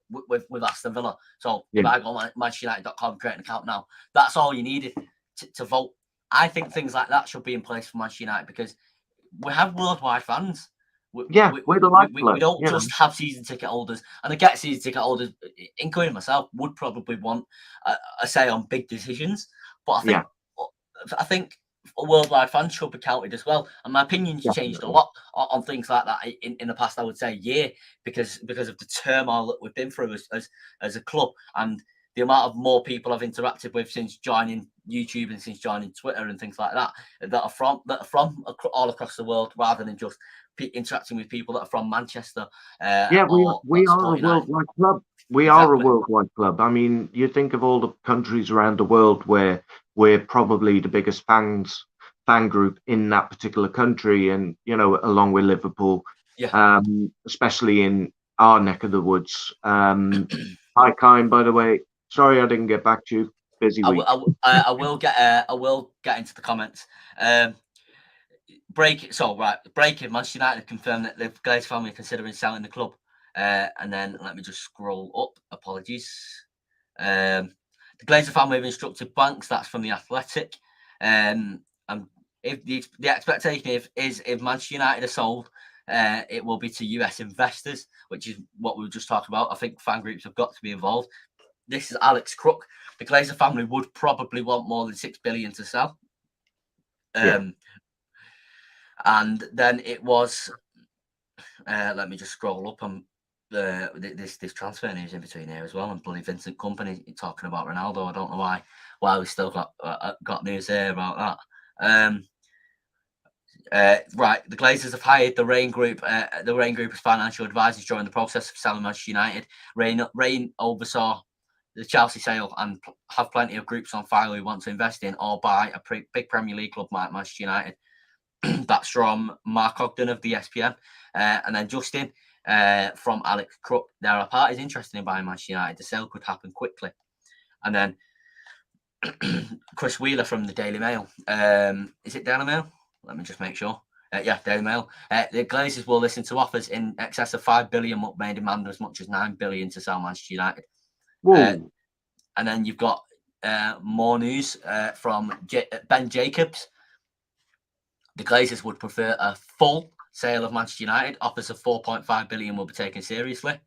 with Aston Villa. So if I go on ManchesterUnited.com, create an account now, that's all you needed to vote. I think things like that should be in place for Manchester United because we have worldwide fans. We don't just have season ticket holders, and I get season ticket holders, including myself, would probably want a say on big decisions. But I think worldwide fans should be counted as well. And my opinion's changed a lot on things like that in the past, I would say, year, because of the turmoil that we've been through as a club, and the amount of more people I've interacted with since joining YouTube and since joining Twitter and things like that are from all across the world, rather than just interacting with people that are from Manchester. We are a worldwide club. We are a worldwide club. I mean, you think of all the countries around the world where we're probably the biggest fan group in that particular country, and along with Liverpool, especially in our neck of the woods. Hi, Kine, by the way. Sorry, I didn't get back to you. Busy week. I will get into the comments. Breaking. Manchester United confirmed that the Glazer family are considering selling the club. And then let me just scroll up. Apologies. The Glazer family have instructed banks. That's from the Athletic. And if the expectation is if Manchester United are sold, it will be to US investors, which is what we were just talking about. I think fan groups have got to be involved. This is Alex Crook. The Glazer family would probably want more than $6 billion to sell. And then it was. Let me just scroll up on this transfer news in between here as well. And bloody Vincent Kompany talking about Ronaldo. I don't know why we still got news here about that. Right, the Glazers have hired the Rain Group. The Rain Group as financial advisors during the process of selling Manchester United. Rain oversaw the Chelsea sale and have plenty of groups on file who want to invest in or buy a big Premier League club like Manchester United. That's from Mark Ogden of the ESPN. And then Justin from Alex Crook. There are parties interested in buying Manchester United. The sale could happen quickly. And then Chris Wheeler from the Daily Mail. Is it Daily Mail? Let me just make sure. Daily Mail. The Glazers will listen to offers in excess of $5 billion, but may demand as much as $9 billion to sell Manchester United. And then you've got more news from Ben Jacobs. The Glazers would prefer a full sale of Manchester United. Offers of $4.5 billion will be taken seriously.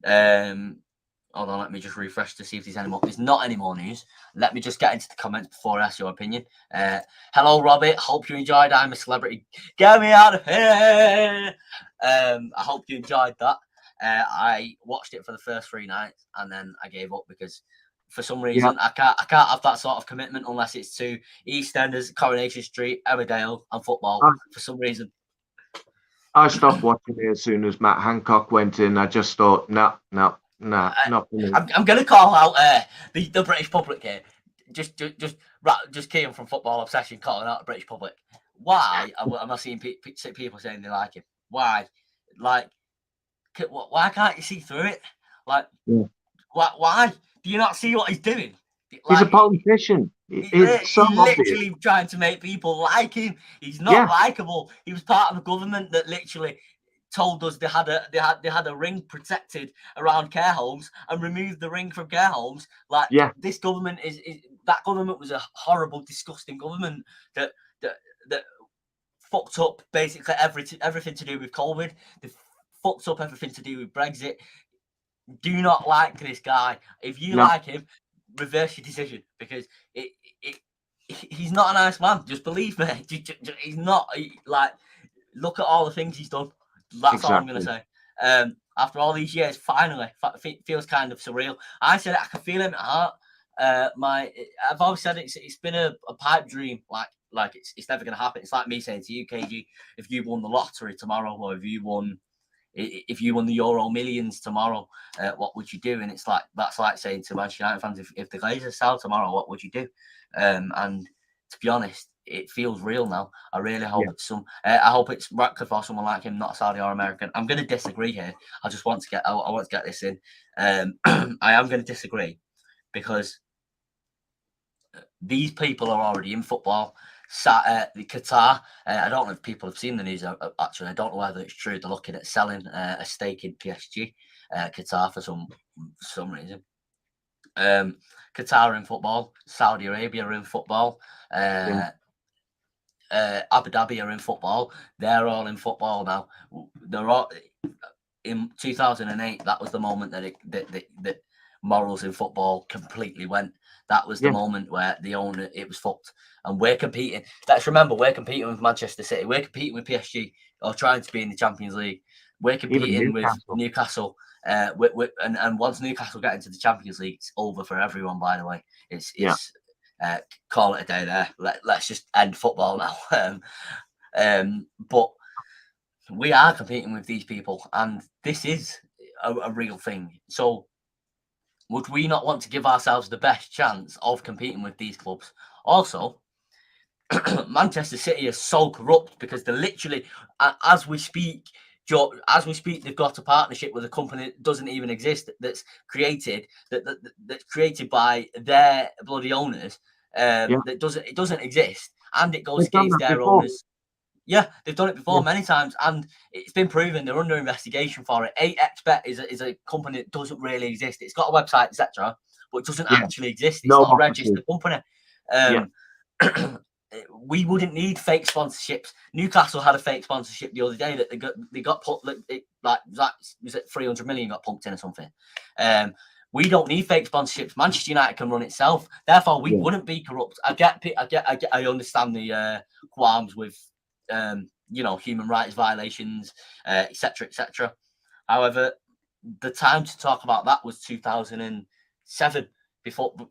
Hold on, let me just refresh to see if there's any more. There's not any more news. Let me just get into the comments before I ask your opinion. Hello, Robert. Hope you enjoyed I'm a Celebrity. Get me out of here. I hope you enjoyed that. I watched it for the first 3 nights and then I gave up because for some reason I can't have that sort of commitment unless it's to EastEnders, Coronation Street, Emmerdale, and football. For some reason, I stopped watching it as soon as Matt Hancock went in. I just thought, no, not for me. I'm going to call out the British public here. Just came from Football Obsession calling out the British public. Why am I seeing people saying they like him? Why? Like, why can't you see through it? Like, why? Do you not see what he's doing? Like, he's a politician. He's literally trying to make people like him. He's not likable. He was part of a government that literally told us they had a ring protected around care homes and removed the ring from care homes. This government that government was a horrible, disgusting government that fucked up basically everything to do with COVID. They fucked up everything to do with Brexit. Do not like this guy. If you like him, reverse your decision because he's not a nice man. Just believe me. He's not look at all the things he's done. That's all I'm going to say. After all these years, finally, it feels kind of surreal. I said I can feel it in my heart. I've always said it's been a pipe dream. Like it's never going to happen. It's like me saying to you, KG, if you won the lottery tomorrow, or if you won the Euro Millions tomorrow, what would you do? And that's like saying to Manchester United fans, if the Glazers sell tomorrow, what would you do? And to be honest, it feels real now. I really hope I hope it's Ratcliffe or someone like him, not Saudi or American. I'm going to disagree here. I want to get this in. I am going to disagree because these people are already in football. the Qatar. I don't know if people have seen the news. Actually, I don't know whether it's true. They're looking at selling a stake in PSG, Qatar for some reason. Qatar in football, Saudi Arabia are in football, Abu Dhabi are in football. They're all in football now. They're all in 2008. That was the moment that morals in football completely went. That was the moment where the owner, it was fucked. And we're competing. Let's remember, we're competing with Manchester City. We're competing with PSG, or trying to be in the Champions League. We're competing with Newcastle. And once Newcastle get into the Champions League, it's over for everyone. By the way, it's call it a day there. Let's just end football now. But we are competing with these people, and this is a real thing. So would we not want to give ourselves the best chance of competing with these clubs? Also, Manchester City is so corrupt because they're literally, as we speak, they've got a partnership with a company that doesn't even exist, that's created by their bloody owners. It doesn't exist, and it goes against their owners. Yeah, they've done it before many times, and it's been proven. They're under investigation for it. 8xBet is a company that doesn't really exist. It's got a website, etc., but it doesn't actually exist. It's not a registered company. We wouldn't need fake sponsorships. Newcastle had a fake sponsorship the other day that they got put was it 300 million got pumped in or something. We don't need fake sponsorships. Manchester United can run itself. Therefore, we wouldn't be corrupt. I understand the qualms with human rights violations, etc., etc. However, the time to talk about that was 2007,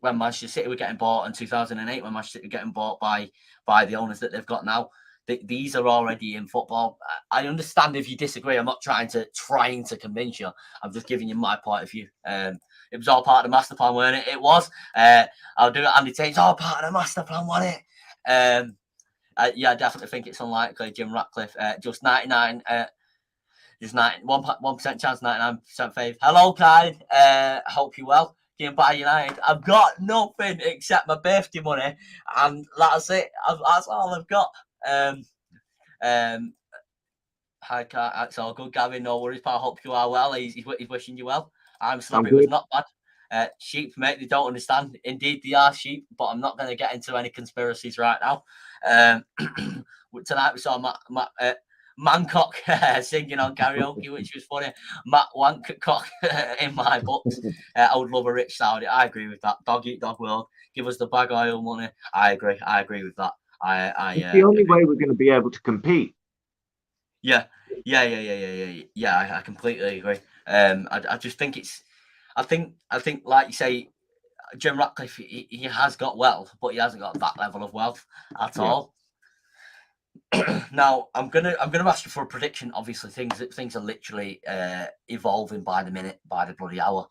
when Manchester City were getting bought, and 2008 when Manchester City were getting bought by the owners that they've got now. These are already in football. I understand if you disagree. I'm not trying to convince you. I'm just giving you my point of view. It was all part of the master plan, weren't it? It was. I'll do it, Andy Tate. It's all part of the master plan, wasn't it? I definitely think it's unlikely. Jim Ratcliffe, just 99, just 1% chance, 99% faith. Hello, Kyle. Hope you're well. Getting by United. I've got nothing except my birthday money, and that's it. That's all I've got. Hi, Kyle. It's all good, Gavin. No worries, pal. Hope you are well. He's wishing you well. I'm sorry, it was not bad. Sheep, mate, they don't understand. Indeed, they are sheep, but I'm not going to get into any conspiracies right now. Tonight we saw Mancock singing on karaoke, which was funny. Matt Wankcock in my books. I would love a rich Saudi. I agree with that. Dog eat dog world. Give us the bag oil money. I agree with that. It's the only way we're going to be able to compete. Yeah. I completely agree. I just think I think like you say, Jim Ratcliffe, he has got wealth, but he hasn't got that level of wealth at all. Now I'm gonna ask you for a prediction. Obviously, things are literally evolving by the minute, by the bloody hour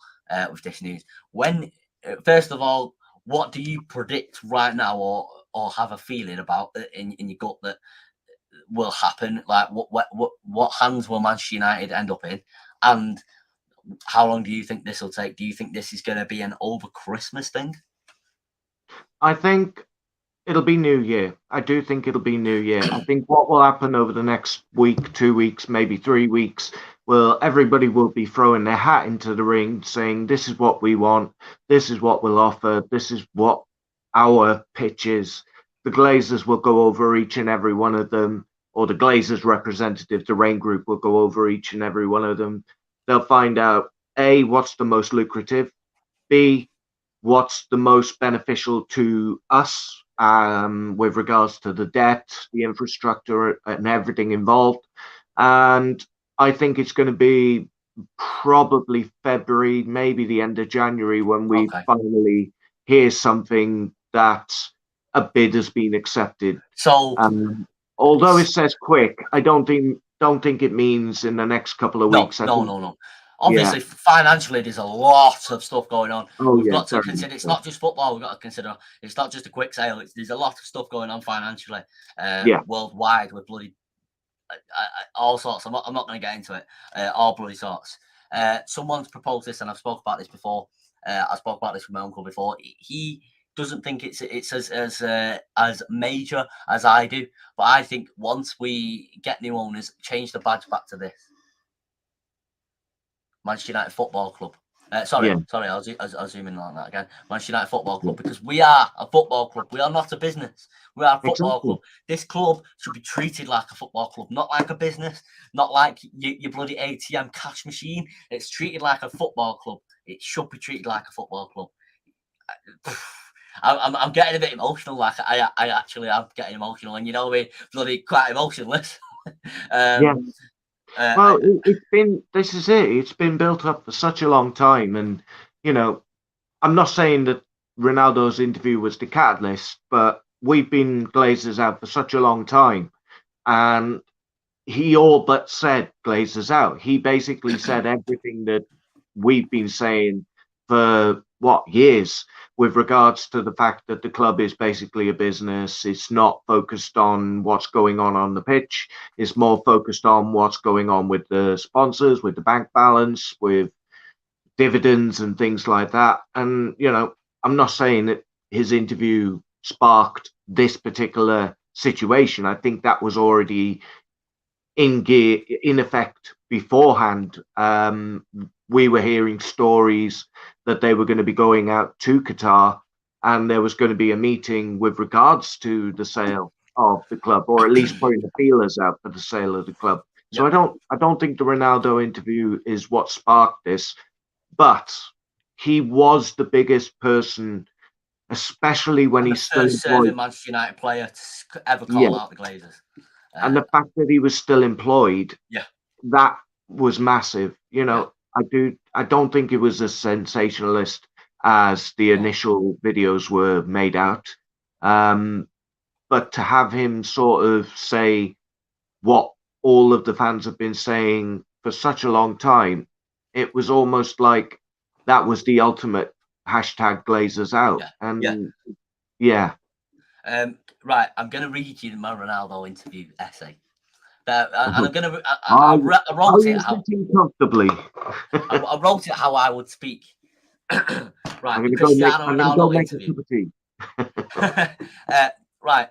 with this news. When first of all, what do you predict right now, or have a feeling about in your gut that will happen? Like what hands will Manchester United end up in, and how long do you think this will take? Do you think this is going to be an over Christmas thing? I think it'll be New Year. I do think it'll be New Year. I think what will happen over the next week, 2 weeks, maybe 3 weeks, everybody will be throwing their hat into the ring saying, this is what we want. This is what we'll offer. This is what our pitch is. The Glazers will go over each and every one of them, or the Glazers representative, the Rain Group, will go over each and every one of them. They'll find out, A, what's the most lucrative, B, what's the most beneficial to us with regards to the debt, the infrastructure, and everything involved. And I think it's going to be probably February, maybe the end of January, when we finally hear something that a bid has been accepted. So, although it says quick, I don't think it means in the next couple of weeks. No. Obviously, financially, there's a lot of stuff going on. We've got to consider it's not just football. We've got to consider it's not just a quick sale. There's a lot of stuff going on financially, worldwide, with bloody all sorts. I'm not going to get into it. All bloody sorts. Someone's proposed this, and I've spoke about this before. I spoke about this with my uncle before. He doesn't think it's as major as I do. But I think once we get new owners, change the badge back to this Manchester United Football Club. Sorry, I'll zoom in on that again. Manchester United Football Club, because we are a football club. We are not a business. We are a football club. This club should be treated like a football club, not like a business, not like your bloody ATM cash machine. It's treated like a football club. It should be treated like a football club. I'm getting a bit emotional. Like I actually am getting emotional, and you know me, bloody quite emotionless. Well, this is it. It's been built up for such a long time. And, you know, I'm not saying that Ronaldo's interview was the catalyst, but we've been Glazers out for such a long time. And he all but said Glazers out. He basically said everything that we've been saying for years, with regards to the fact that the club is basically a business. It's not focused on what's going on the pitch. It's more focused on what's going on with the sponsors, with the bank balance, with dividends and things like that. And, you know, I'm not saying that his interview sparked this particular situation. I think that was already in effect beforehand. We were hearing stories that they were going to be going out to Qatar, and there was going to be a meeting with regards to the sale of the club, or at least putting the feelers out for the sale of the club. So I don't think the Ronaldo interview is what sparked this, but he was the biggest person, especially when he's still employed. Manchester United player to ever call out the Glazers. And the fact that he was still employed, that was massive. You know, I don't think it was as sensationalist as the initial videos were made out. But to have him sort of say what all of the fans have been saying for such a long time, it was almost like that was the ultimate hashtag Glazers out. Right, I'm going to read you my Ronaldo interview essay. And I'm going to. I wrote it how comfortably. I wrote it how I would speak. Right, I'm going to go make a cup of tea. Right,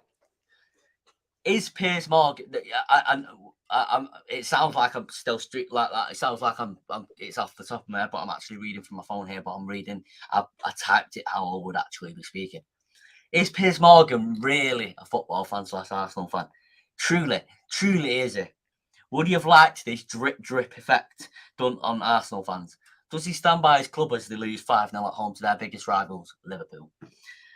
is Piers Morgan? It sounds like I'm still strict like that. It sounds like I'm. It's off the top of my head, but I'm actually reading from my phone here. But I'm reading. I typed it how I would actually be speaking. Is Piers Morgan really a football fan / Arsenal fan? Truly is he? Would you have liked this drip effect done on Arsenal fans? Does he stand by his club as they lose 5-0 at home to their biggest rivals, Liverpool?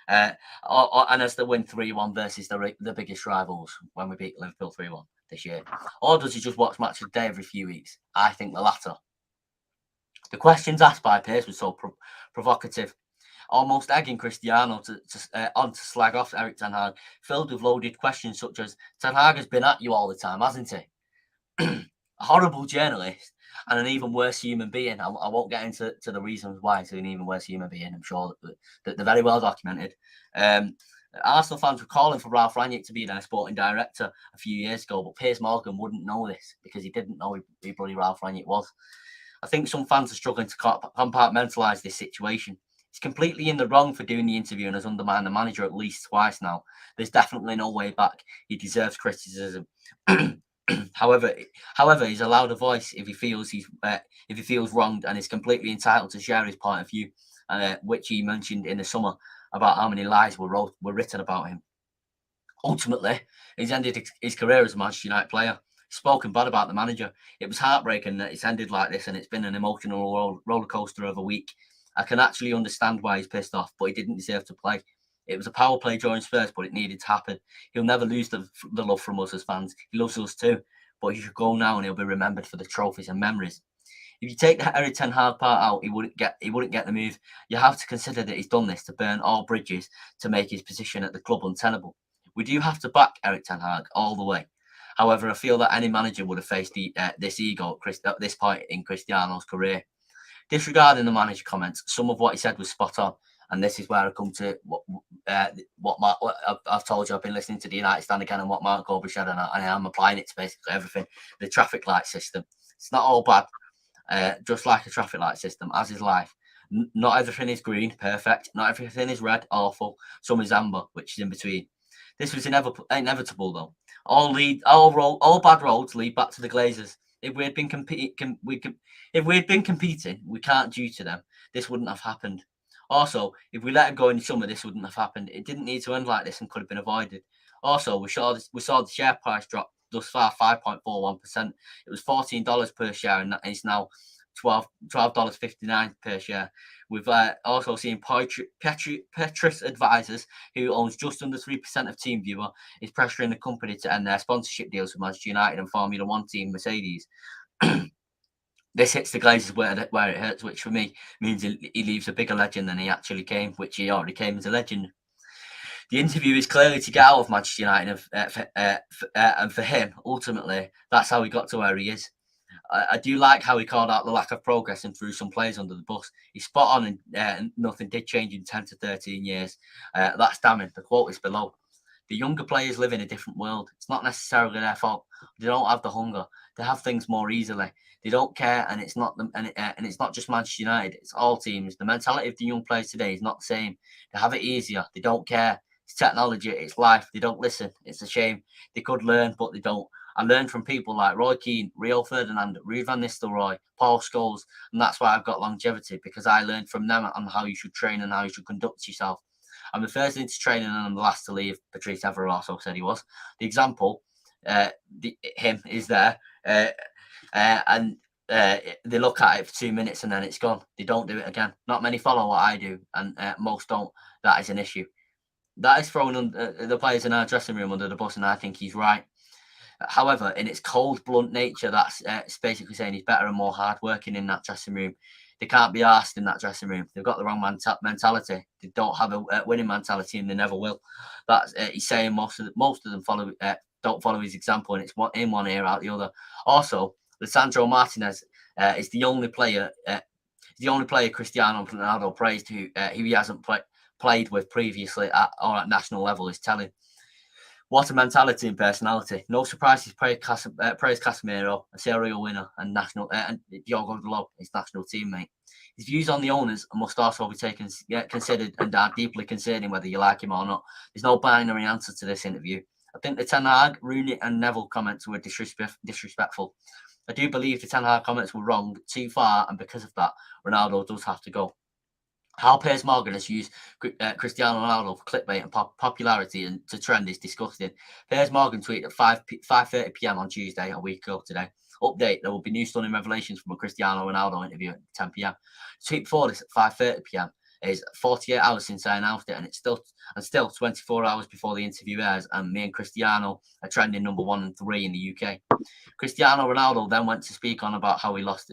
And as they win 3-1 versus the biggest rivals when we beat Liverpool 3-1 this year? Or does he just watch match of the day every few weeks? I think the latter. The questions asked by Piers were so provocative, almost egging Cristiano on to slag off Erik Ten Hag, filled with loaded questions such as, Ten Hag has been at you all the time, hasn't he? A horrible journalist and an even worse human being. I won't get into the reasons why he's an even worse human being. I'm sure that they're very well documented. Arsenal fans were calling for Ralph Rangnick to be their sporting director a few years ago, but Piers Morgan wouldn't know this because he didn't know who bloody Ralph Rangnick was. I think some fans are struggling to compartmentalise this situation. He's completely in the wrong for doing the interview and has undermined the manager at least twice now. There's definitely no way back. He deserves criticism. However, he's allowed a voice if he feels wronged, and is completely entitled to share his point of view, which he mentioned in the summer about how many lies were written about him. Ultimately, he's ended his career as a Manchester United player. He's spoken bad about the manager. It was heartbreaking that it's ended like this, and it's been an emotional roller coaster of a week. I can actually understand why he's pissed off, but he didn't deserve to play. It was a power play during Spurs, but it needed to happen. He'll never lose the love from us as fans. He loves us too, but he should go now and he'll be remembered for the trophies and memories. If you take the Erik Ten Hag part out, he wouldn't get the move. You have to consider that he's done this to burn all bridges to make his position at the club untenable. We do have to back Erik Ten Hag all the way. However, I feel that any manager would have faced this ego at this point in Cristiano's career. Disregarding the manager comments, some of what he said was spot on, and this is where I come to what I've told you. I've been listening to the United Stand again and what Mark Goldberg said, and I'm applying it to basically everything. The traffic light system, it's not all bad, just like a traffic light system, as is life. Not everything is green, perfect. Not everything is red, awful. Some is amber, which is in between. This was inevitable, though. All bad roads lead back to the Glazers. If we had been competing, we can't due to them. This wouldn't have happened. Also, if we let it go in the summer, this wouldn't have happened. It didn't need to end like this and could have been avoided. Also, we saw the share price drop thus far 5.41%. It was $14 per share, and it's now $12.59 per share. We've also seen Petrus Advisors, who owns just under 3% of TeamViewer, is pressuring the company to end their sponsorship deals with Manchester United and Formula One team Mercedes. This hits the Glazers where it hurts, which for me means he leaves a bigger legend than he actually came, which he already came as a legend. The interview is clearly to get out of Manchester United, and for him, ultimately, that's how he got to where he is. I do like how he called out the lack of progress and threw some players under the bus. He's spot on, and nothing did change in 10 to 13 years. That's damning. The quote is below. The younger players live in a different world. It's not necessarily their fault. They don't have the hunger. They have things more easily. They don't care, and it's not them. And it's not just Manchester United. It's all teams. The mentality of the young players today is not the same. They have it easier. They don't care. It's technology. It's life. They don't listen. It's a shame. They could learn, but they don't. I learned from people like Roy Keane, Rio Ferdinand, Ruud van Nistelrooy, Paul Scholes, and that's why I've got longevity, because I learned from them on how you should train and how you should conduct yourself. I'm the first into training and I'm the last to leave. Patrice Evra also said he was. The example, him is there, and they look at it for 2 minutes and then it's gone. They don't do it again. Not many follow what I do, and most don't. That is an issue. That is throwing the players in our dressing room under the bus, and I think he's right. However, in its cold, blunt nature, that's basically saying he's better and more hardworking in that dressing room. They can't be asked in that dressing room. They've got the wrong mentality. They don't have a winning mentality, and they never will. That's he's saying most of them don't follow his example, and it's in one ear out the other. Also, Lisandro Martinez is the only player. Cristiano Ronaldo praised who he hasn't played with previously at national level is telling. What a mentality and personality. No surprise he's praised Casemiro, a Serie A winner, and Diogo Dalot, his national teammate. His views on the owners must also be considered and are deeply concerning whether you like him or not. There's no binary answer to this interview. I think the Ten Hag, Rooney and Neville comments were disrespectful. I do believe the Ten Hag comments were wrong, too far, and because of that, Ronaldo does have to go. How Piers Morgan has used Cristiano Ronaldo for clickbait and popularity and to trend is disgusting. Piers Morgan tweeted at 5:30 p.m. on Tuesday, a week ago today. Update, there will be new stunning revelations from a Cristiano Ronaldo interview at 10 p.m. Tweet before this at 5:30 p.m. is 48 hours since I announced it, and it's still 24 hours before the interview airs, and me and Cristiano are trending number 1 and 3 in the UK. Cristiano Ronaldo then went on to speak about how he lost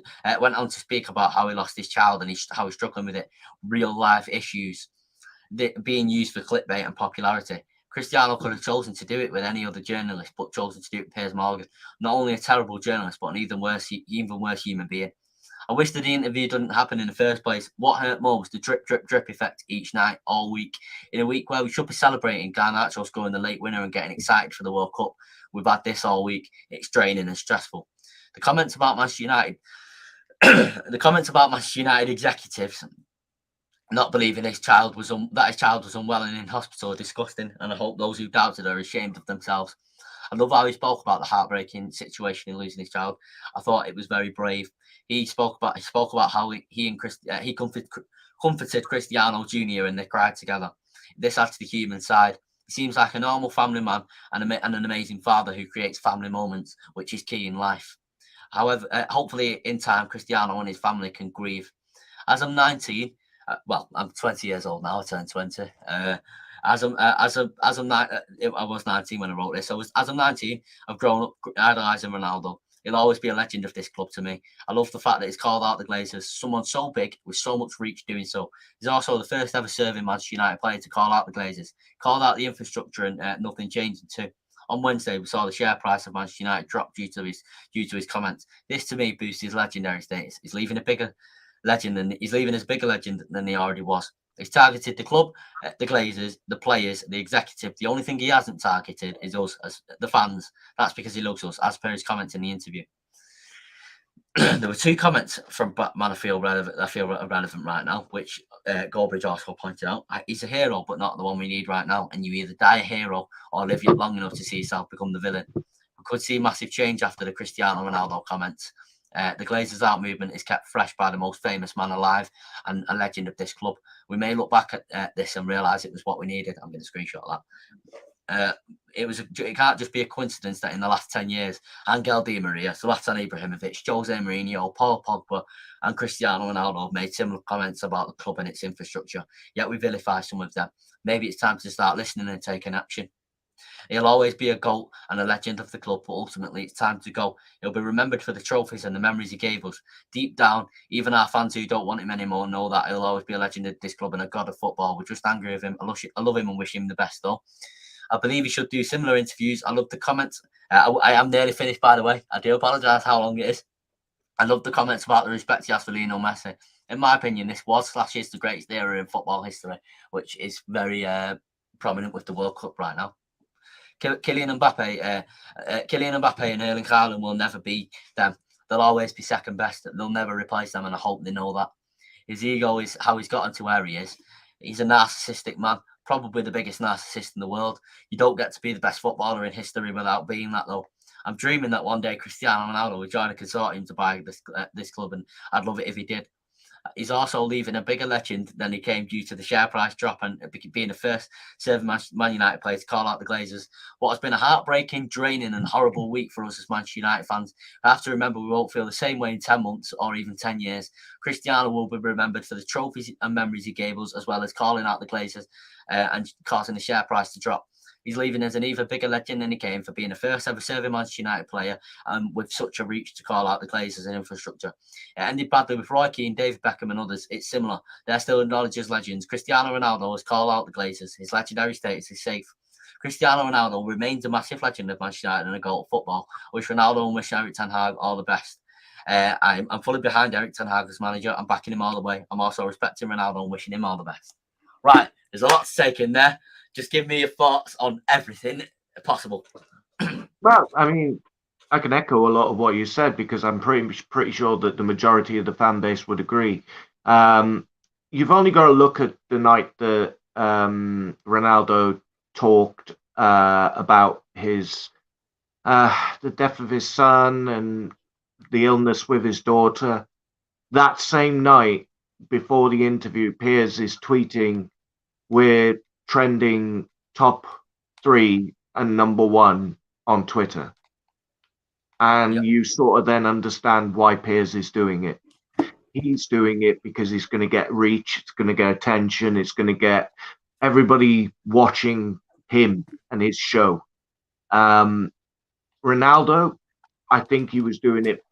his child and how he's struggling with it. Real life issues being used for clickbait and popularity. Cristiano could have chosen to do it with any other journalist, but chosen to do it with Piers Morgan. Not only a terrible journalist, but an even worse human being. I wish that the interview didn't happen in the first place. What hurt more was the drip, drip, drip effect each night, all week. In a week where we should be celebrating Garnacho scoring the late winner and getting excited for the World Cup, we've had this all week. It's draining and stressful. The comments about Manchester United, executives not believing his child was unwell and in hospital are disgusting, and I hope those who doubted are ashamed of themselves. I love how he spoke about the heartbreaking situation in losing his child. I thought it was very brave. He spoke about how he comforted Cristiano Jr. and they cried together. This adds to the human side. He seems like a normal family man and an amazing father who creates family moments, which is key in life. However, hopefully in time, Cristiano and his family can grieve. As I'm 19, I'm 20 years old now. I turned 20. I was 19 when I wrote this. So as I'm 19, I've grown up idolising Ronaldo. He'll always be a legend of this club to me. I love the fact that he's called out the Glazers, someone so big with so much reach doing so. He's also the first ever serving Manchester United player to call out the Glazers, called out the infrastructure, and nothing changed too. On Wednesday, we saw the share price of Manchester United drop due to his comments. This, to me, boosts his legendary status. He's leaving as big a legend than he already was. He's targeted the club, the Glazers, the players, the executive. The only thing he hasn't targeted is us, as the fans. That's because he loves us, as per his comments in the interview. there were two comments from Batman I feel relevant right now, which Goldbridge also pointed out. He's a hero, but not the one we need right now. And you either die a hero or live yet long enough to see yourself become the villain. We could see massive change after the Cristiano Ronaldo comments. The Glazers out movement is kept fresh by the most famous man alive and a legend of this club. We may look back at this and realise it was what we needed. I'm going to screenshot that. It can't just be a coincidence that in the last 10 years, Angel Di Maria, Zlatan Ibrahimovic, Jose Mourinho, Paul Pogba, and Cristiano Ronaldo have made similar comments about the club and its infrastructure. Yet we vilify some of them. Maybe it's time to start listening and taking action. He'll always be a GOAT and a legend of the club, but ultimately it's time to go. He'll be remembered for the trophies and the memories he gave us. Deep down, even our fans who don't want him anymore know that he'll always be a legend of this club and a god of football. We're just angry with him. I love him and wish him the best, though. I believe he should do similar interviews. I love the comments. I am nearly finished, by the way. I do apologise how long it is. I love the comments about the respect he has for Lionel Messi. In my opinion, this was/is the greatest era in football history, which is very prominent with the World Cup right now. Kylian Mbappe and Erling Haaland will never be them. They'll always be second best. They'll never replace them, and I hope they know that. His ego is how he's gotten to where he is. He's a narcissistic man, probably the biggest narcissist in the world. You don't get to be the best footballer in history without being that, though. I'm dreaming that one day Cristiano Ronaldo would join a consortium to buy this club, and I'd love it if he did. He's also leaving a bigger legend than he came due to the share price drop and being the first serving Man United player to call out the Glazers. What has been a heartbreaking, draining and horrible week for us as Manchester United fans. I have to remember we won't feel the same way in 10 months or even 10 years. Cristiano will be remembered for the trophies and memories he gave us, as well as calling out the Glazers and causing the share price to drop. He's leaving as an even bigger legend than he came for being the first ever serving Manchester United player with such a reach to call out the Glazers and infrastructure. It ended badly with Roy Keane, David Beckham and others. It's similar. They're still acknowledged as legends. Cristiano Ronaldo has called out the Glazers. His legendary status is safe. Cristiano Ronaldo remains a massive legend of Manchester United and a goal of football. I wish Ronaldo and wish Erik ten Hag all the best. I'm fully behind Erik ten Hag as manager. I'm backing him all the way. I'm also respecting Ronaldo and wishing him all the best. Right, there's a lot to take in there. Just give me your thoughts on everything possible. Well, I mean, I can echo a lot of what you said because I'm pretty sure that the majority of the fan base would agree. You've only got to look at the night that Ronaldo talked about his the death of his son and the illness with his daughter. That same night, before the interview, Piers is tweeting, "We're trending top 3 and number 1 on Twitter." And Yep. you sort of then understand why Piers is doing it. He's doing it because he's going to get reach, it's going to get attention, it's going to get everybody watching him and his show. Ronaldo, I think he was doing it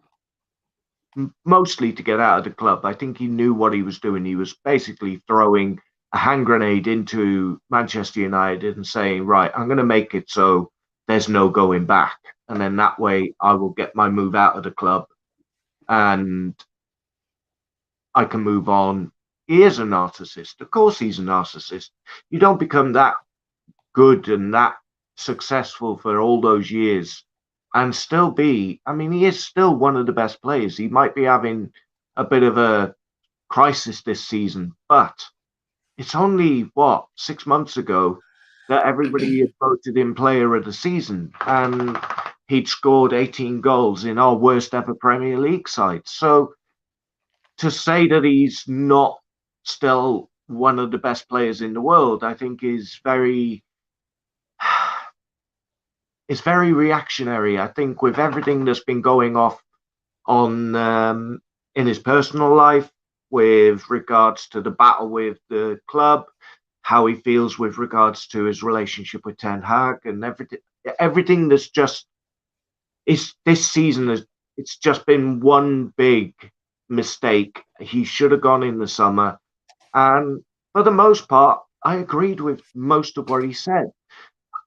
mostly to get out of the club. I think he knew what he was doing. He was basically throwing a hand grenade into Manchester United and saying, right, I'm going to make it so there's no going back. And then that way I will get my move out of the club and I can move on. He is a narcissist. Of course he's a narcissist. You don't become that good and that successful for all those years and still be, I mean, he is still one of the best players. He might be having a bit of a crisis this season, but it's only, 6 months ago that everybody had voted him player of the season, and he'd scored 18 goals in our worst ever Premier League side. So to say that he's not still one of the best players in the world, I think is very reactionary. I think with everything that's been going off on in his personal life, with regards to the battle with the club, how he feels with regards to his relationship with Ten Hag, and everything that's just is this season it's just been one big mistake. He should have gone in the summer, and for the most part, I agreed with most of what he said.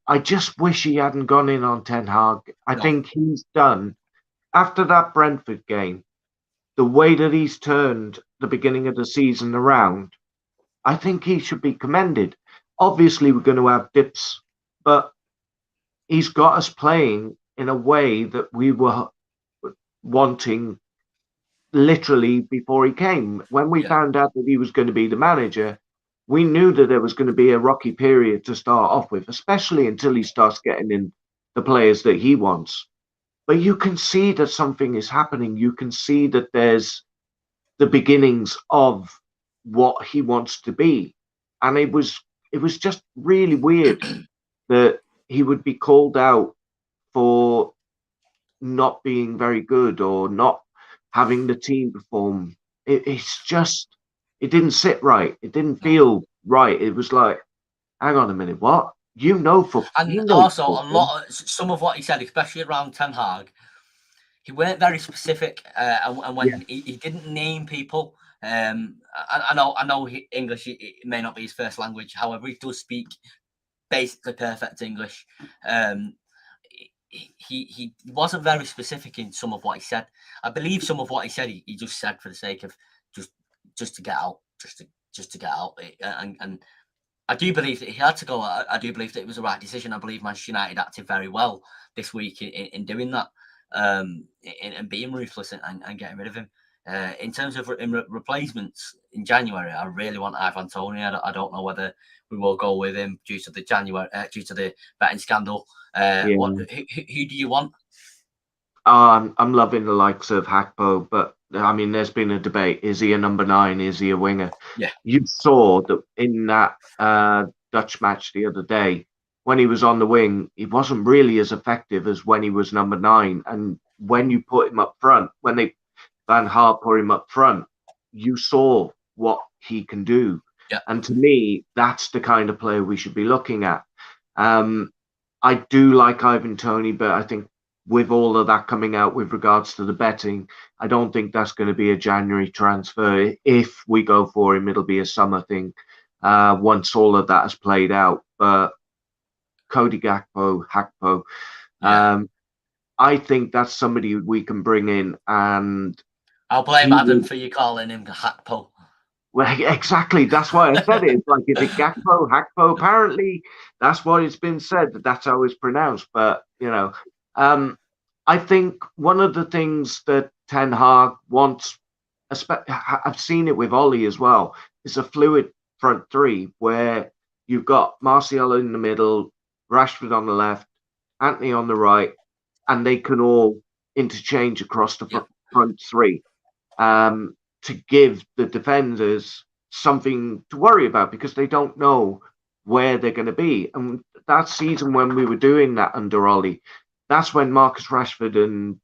I just wish he hadn't gone in on Ten Hag. I think he's done after that Brentford game. The way that he's turned the beginning of the season around, I think he should be commended. Obviously, we're going to have dips, but he's got us playing in a way that we were wanting literally before he came. When we found out that he was going to be the manager, we knew that there was going to be a rocky period to start off with, especially until he starts getting in the players that he wants. But you can see that something is happening. You can see that there's the beginnings of what he wants to be. And it was just really weird that he would be called out for not being very good or not having the team perform. It's just, it didn't sit right. It didn't feel right. It was like, hang on a minute, what? And also, some of what he said, especially around Ten Hag, he weren't very specific, and when he didn't name people. I know English it may not be his first language. However, he does speak basically perfect English. He wasn't very specific in some of what he said. I believe some of what he said he just said for the sake of just to get out, just to get out. And I do believe that he had to go. I do believe that it was the right decision. I believe Manchester United acted very well this week in doing that, and being ruthless and getting rid of him. In terms of replacements in January, I really want Ivan Toney. I don't know whether we will go with him due to the betting scandal. Who do you want? I'm loving the likes of Hakpo, but I mean, there's been a debate. Is he a number 9? Is he a winger? Yeah. You saw that in that Dutch match the other day, when he was on the wing, he wasn't really as effective as when he was number 9. And when you put him up front, when Van Gaal put him up front, you saw what he can do. Yeah. And to me, that's the kind of player we should be looking at. I do like Ivan Toney, but I think with all of that coming out with regards to the betting, I don't think that's going to be a January transfer. If we go for him, it'll be a summer thing once all of that has played out. But Cody Hakpo, I think that's somebody we can bring in, and I'll blame Adam for you calling him Hakpo. Well, exactly. That's why I said it. It's like, is it Gakpo, Hakpo? Apparently, that's what it's been said. That's how it's pronounced. But, I think one of the things that Ten Hag wants, I've seen it with Ollie as well, is a fluid front three where you've got Martial in the middle, Rashford on the left, Antony on the right, and they can all interchange across the front three. To give the defenders something to worry about because they don't know where they're going to be. And that season when we were doing that under Ollie, that's when Marcus Rashford and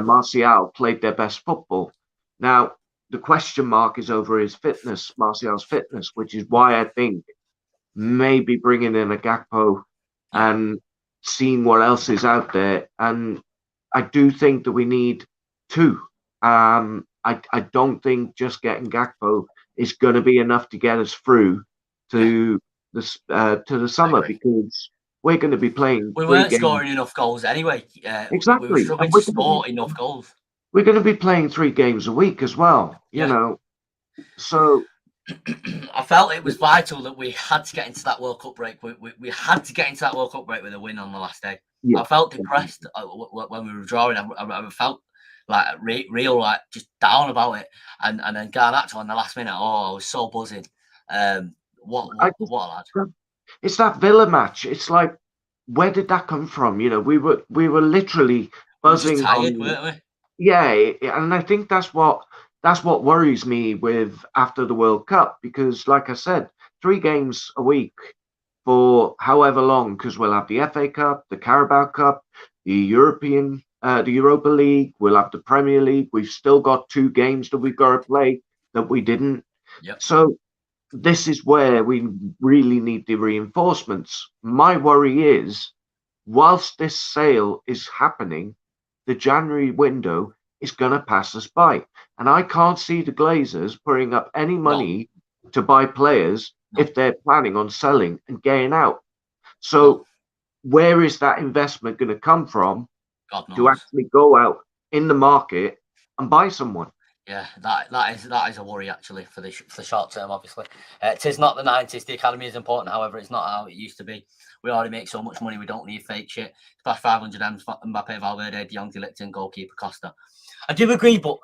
Martial played their best football. Now, the question mark is over his fitness, Martial's fitness, which is why I think maybe bringing in a Gakpo and seeing what else is out there. And I do think that we need two. I don't think just getting Gakpo is going to be enough to get us through to the summer because we're going to be playing. We weren't scoring enough goals anyway. Exactly. We were struggling to score enough goals. We're going to be playing 3 games a week as well, you know. So I felt it was vital that we had to get into that World Cup break. We had to get into that World Cup break with a win on the last day. Yeah. I felt depressed when we were drawing. I felt like real like just down about it, and then Garnacho on the last minute. Oh, I was so buzzing. What a lad! It's that Villa match. It's like, where did that come from? You know, we were literally buzzing. We were just tired, weren't we? Yeah, and I think that's what worries me with after the World Cup because, like I said, 3 games a week for however long because we'll have the FA Cup, the Carabao Cup, the Europa League, we'll have the Premier League. We've still got 2 games that we've got to play that we didn't. Yep. So this is where we really need the reinforcements. My worry is, whilst this sale is happening, the January window is going to pass us by. And I can't see the Glazers putting up any money to buy players if they're planning on selling and getting out. So where is that investment going to come from to actually go out in the market and buy someone? Yeah, that is a worry actually for the short term. Obviously, it is not the 90s. The academy is important, however, it's not how it used to be. We already make so much money. We don't need fake shit. Splash 500 M's, Mbappe, Valverde, De Jong, De Ligt, and goalkeeper Costa. I do agree, but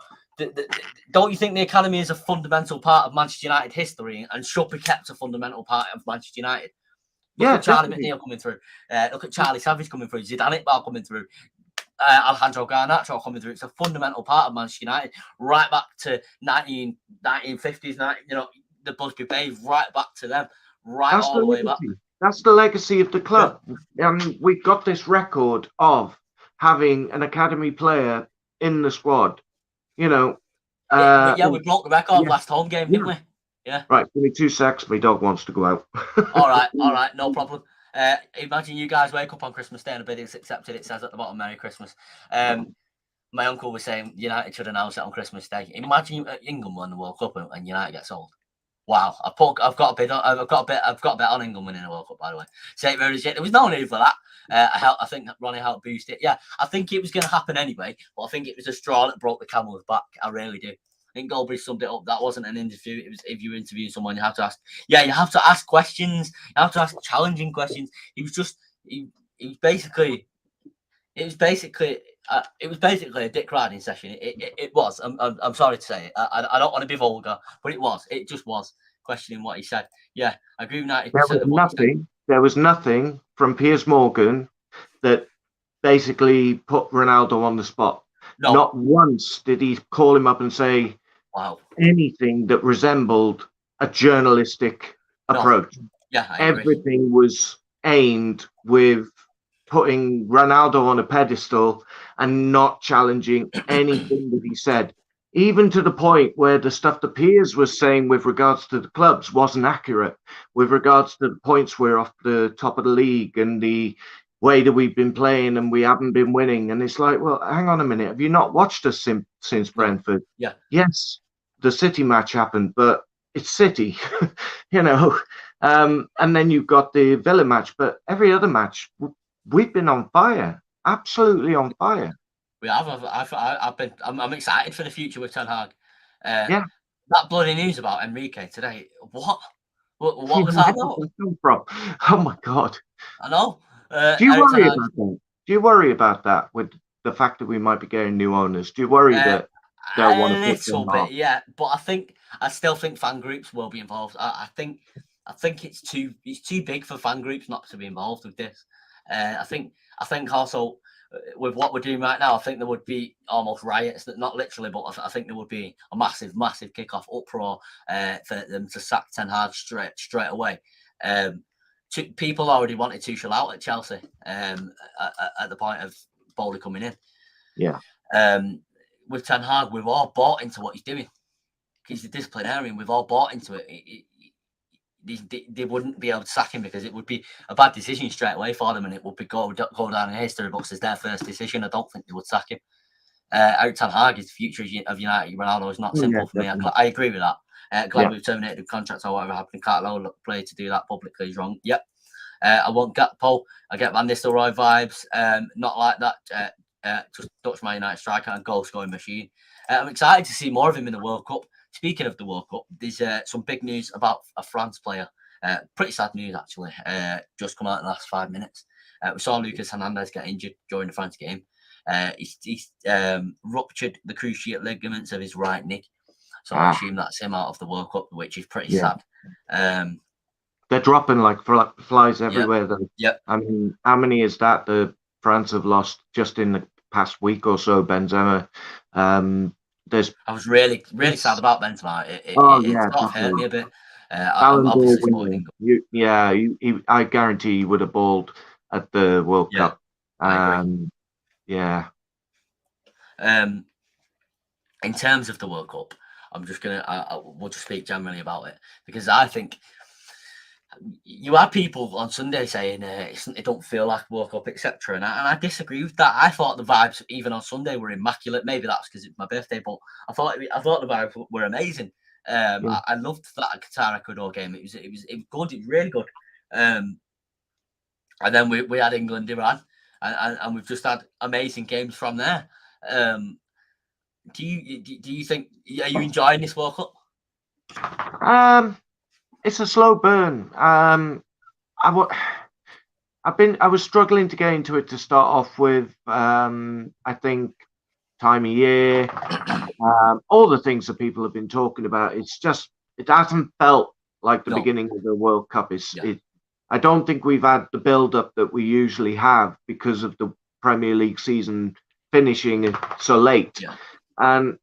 don't you think the academy is a fundamental part of Manchester United history and should be kept a fundamental part of Manchester United? Look at Charlie McNeil coming through. Look at Charlie Savage coming through. Zidane Iqbal coming through. Alejandro Garnacho coming through. It's a fundamental part of Manchester United, right back to 1950s. The Busby Babes, right back to them, all the way back. That's the legacy of the club. And we've got this record of having an academy player in the squad. You know, we broke the record last home game, didn't we? Yeah. Right, give me 2 seconds. My dog wants to go out. all right, no problem. Imagine you guys wake up on Christmas Day and a bid is accepted. It says at the bottom, "Merry Christmas." My uncle was saying United should announce it on Christmas Day. Imagine England won the World Cup and United gets sold. Wow, I've got a bet on England winning the World Cup, by the way. St. Mary's, there was no need for that. I think that Ronnie helped boost it. Yeah, I think it was going to happen anyway, but I think it was a straw that broke the camel's back. I really do. I think Goldberry summed it up. That wasn't an interview. It was, if you interview someone, you have to ask. Yeah, you have to ask questions. You have to ask challenging questions. It was basically a dick riding session. It was. I'm sorry to say it. I don't want to be vulgar, but it was. It just was questioning what he said. Yeah, I agree with 90%. There was nothing from Piers Morgan that basically put Ronaldo on the spot. No. Not once did he call him up and say anything that resembled a journalistic approach. Yeah, everything was aimed with putting Ronaldo on a pedestal and not challenging anything that he said, even to the point where the stuff that Piers was saying with regards to the clubs wasn't accurate, with regards to the points we're off the top of the league and the way that we've been playing and we haven't been winning. And it's like, well, hang on a minute. Have you not watched us since Brentford? Yeah. Yes, the City match happened, but it's City, and then you've got the Villa match, but every other match, we've been on fire, absolutely on fire. We have. I'm excited for the future with Ten Hag. That bloody news about Enrique today. What was that about? Oh my God! I know. Do you worry about that? Do you worry about that with the fact that we might be getting new owners? Do you worry that they'll want to put them bit, yeah. But I still think fan groups will be involved. I think it's too big for fan groups not to be involved with this. I think also with what we're doing right now, I think there would be almost riots, not literally, but I think there would be a massive kickoff uproar for them to sack Ten Hag straight away. People already wanted Tuchel out at Chelsea at the point of Bowley coming in. Yeah. With Ten Hag, we've all bought into what he's doing. He's a disciplinarian. We've all bought into it. They wouldn't be able to sack him because it would be a bad decision straight away for them, and it would be go down in history books as their first decision. I don't think they would sack him. Eric Ten Hag is the future of United. Ronaldo is not simple for me. I agree with that. Glad we've terminated the contract or whatever happened. Can't allow a player to do that publicly is wrong. Yep. I want Gakpo. I get Van Nistelrooy vibes. Not like that. Just Dutch Man United striker and goal scoring machine. I'm excited to see more of him in the World Cup. Speaking of the World Cup, there's some big news about a France player. Pretty sad news, actually. Just come out in the last 5 minutes. We saw Lucas Hernandez get injured during the France game. He's ruptured the cruciate ligaments of his right knee. So I assume that's him out of the World Cup, which is pretty sad. They're dropping like flies everywhere, though. Yep. I mean, how many is that the France have lost just in the past week or so? Benzema. I was really sad about Benzema. It sort of hurt me a bit. I'm obviously supporting him. I guarantee he would have balled at the World Cup. Yeah. In terms of the World Cup, I'm just we'll just speak generally about it because I think you had people on Sunday saying it don't feel like World Cup, etc. And I disagree with that. I thought the vibes even on Sunday were immaculate. Maybe that's because it's my birthday, but I thought the vibes were amazing. I loved that Qatar Ecuador game. It was good. It was really good. And then we had England Iran, and we've just had amazing games from there. Do you think, are you enjoying this World Cup? It's a slow burn. I was struggling to get into it to start off with. I think time of year, all the things that people have been talking about. It hasn't felt like the No. beginning of the World Cup. Yeah. I don't think we've had the build-up that we usually have because of the Premier League season finishing so late. Yeah. And,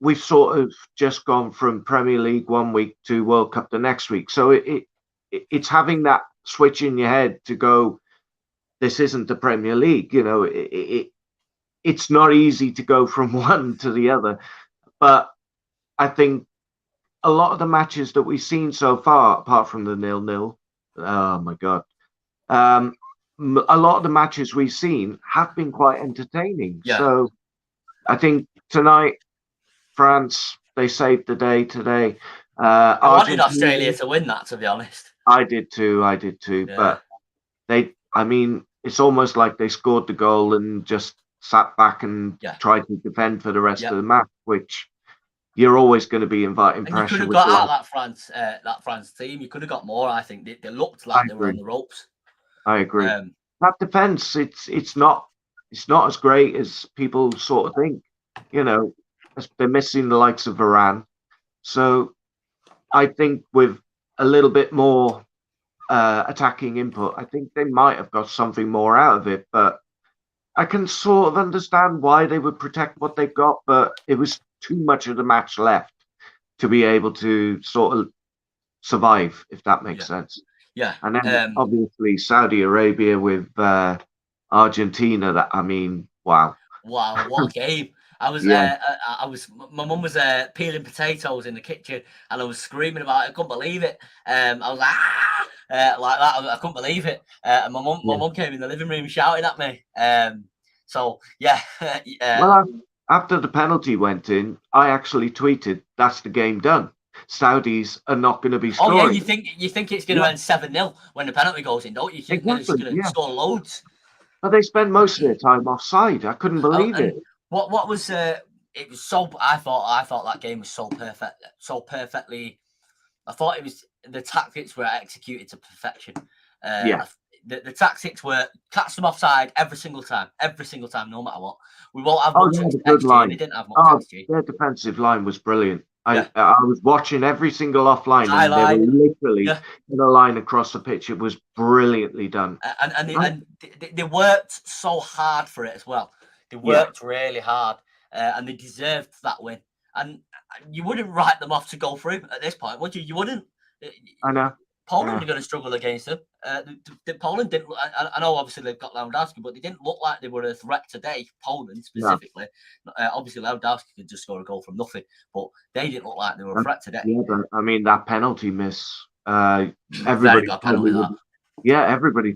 we've sort of just gone from Premier League one week to World Cup the next week. So it's having that switch in your head to go, this isn't the Premier League. It's not easy to go from one to the other. But I think a lot of the matches that we've seen so far, apart from the 0-0, oh my God, a lot of the matches we've seen have been quite entertaining. Yeah. So I think tonight, France, they saved the day today. I wanted Australia to win that, to be honest. I did too. Yeah. But it's almost like they scored the goal and just sat back and tried to defend for the rest of the match, which you're always going to be inviting pressure. You could have got out that France team. You could have got more. I think they looked like they were on the ropes. I agree. That defense, it's not as great as people sort of think. They're missing the likes of Varane. So I think with a little bit more attacking input, I think they might have got something more out of it. But I can sort of understand why they would protect what they've got, but it was too much of the match left to be able to sort of survive, if that makes sense. Yeah. And then obviously Saudi Arabia with Argentina. Wow. Wow, what a game! My mum was peeling potatoes in the kitchen, and I was screaming about it. I couldn't believe it. I was like, like that. I couldn't believe it. And my mum came in the living room shouting at me. So yeah. Well, after the penalty went in, I actually tweeted, "That's the game done. Saudis are not going to be scoring." Oh yeah, you think it's going to end 7-0 when the penalty goes in, don't you? Think it's going to score loads. But they spent most of their time offside. I couldn't believe it. What was it was so I thought that game was so perfect, so perfectly. I thought it was the tactics were executed to perfection. The tactics were catch them offside every single time, no matter what. We won't have much XG. They didn't have much XG. Their defensive line was brilliant. I was watching every single offline, and they were literally in a line across the pitch. It was brilliantly done, and they worked so hard for it as well. They worked really hard, and they deserved that win. And you wouldn't write them off to go through at this point, would you? You wouldn't. I know. Poland are going to struggle against them. Poland didn't. I know, obviously they've got Lewandowski, but they didn't look like they were a threat today. Poland specifically. No. Obviously Lewandowski could just score a goal from nothing, but they didn't look like they were a threat today. Yeah, but that penalty miss. Everybody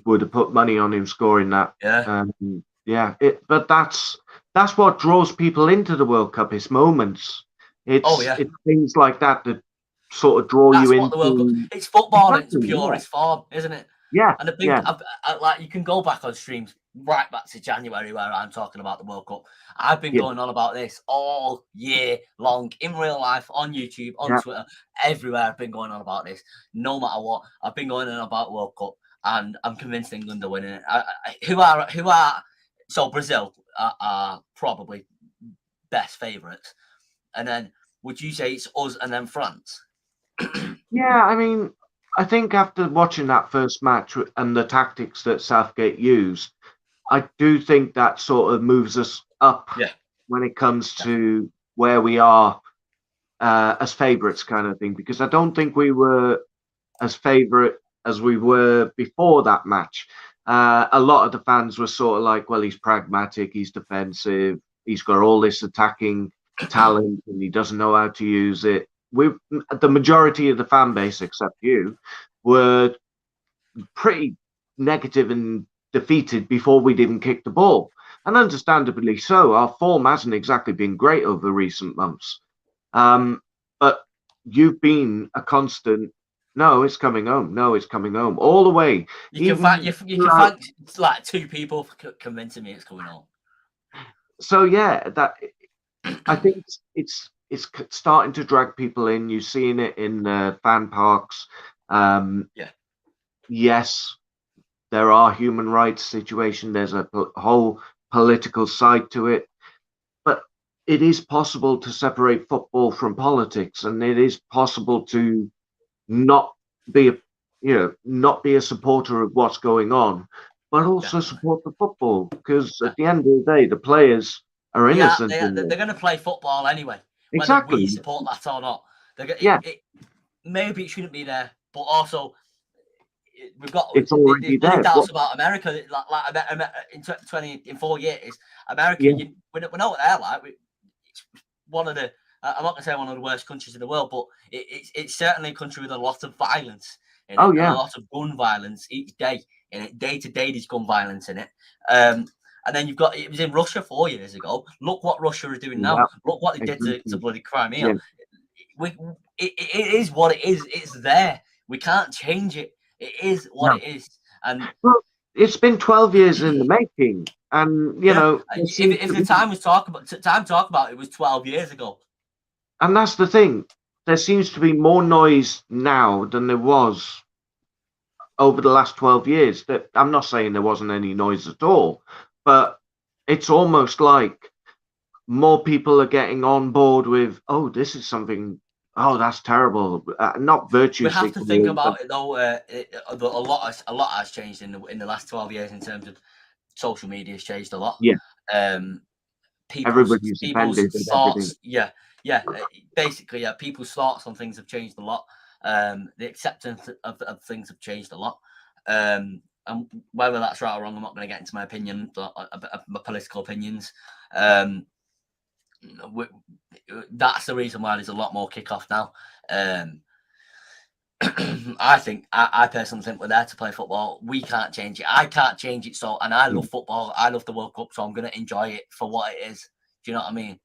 would have put money on him scoring that. Yeah. But that's what draws people into the World Cup. It's moments. It's things like that sort of draw you into. It's football in its purest form, isn't it? Yeah. And like you can go back on streams right back to January where I'm talking about the World Cup. I've been going on about this all year long in real life, on YouTube, on Twitter, everywhere. I've been going on about this. No matter what, I've been going on about World Cup, and I'm convinced England are winning it. So Brazil are probably best favourites, and then would you say it's us and then France? Yeah, I think after watching that first match and the tactics that Southgate used, I do think that sort of moves us up when it comes to where we are as favourites kind of thing, because I don't think we were as favourite as we were before that match. A lot of the fans were sort of like, well, he's pragmatic, he's defensive, he's got all this attacking talent and he doesn't know how to use it. The majority of the fan base, except you, were pretty negative and defeated before we'd even kicked the ball. And understandably so. Our form hasn't exactly been great over recent months. But you've been a constant, no, it's coming home. No, it's coming home. All the way. You can thank like two people for convincing me it's coming home. So, I think it's starting to drag people in. You're seeing it in fan parks. Yes, there are human rights situations. There's a whole political side to it. it is possible to separate football from politics, and it is possible to not be a not be a supporter of what's going on, but also Definitely. support the football, because Yeah. at the end of the day, the players are Yeah, innocent in they're this. going to play football anyway, whether we Exactly. support that or not. Yeah, Maybe it shouldn't be there, but also we've got it's there's already bloody there. doubts about America. In 4 years, America, Yeah, we know what they're like. It's one of the I'm not going to say one of the worst countries in the world, but it's certainly a country with a lot of violence in it, oh and a yeah, lot of gun violence each day in it. Day to day, there's gun violence in it. And then you've got it was in Russia 4 years ago. Look what Russia is doing now. yeah, Look what they did to exactly. bloody Crimea. Yeah. We, it is what it is. It's there. We can't change it. It is what No. it is. And Well, it's been 12 years in the making, and yeah, there seems if to the be, time was talk about it was 12 years ago. and that's the thing. There seems to be more noise now than there was over the last 12 years. That I'm not saying there wasn't any noise at all, but it's almost like more people are getting on board with, oh, this is something, oh, that's terrible. Not virtue We have to think signaling, but about it though. A lot has changed in the last 12 years in terms of social media has changed a lot. yeah, Um, people's everybody's people's offended and everything. thoughts, basically, people's thoughts on things have changed a lot. The acceptance of things have changed a lot. And whether that's right or wrong, I'm not going to get into my opinion, my political opinions. That's the reason why there's a lot more kickoff now. I personally think we're there to play football. We can't change it. I can't change it. So, and I love football. I love the World Cup. So I'm going to enjoy it for what it is. Do you know what I mean?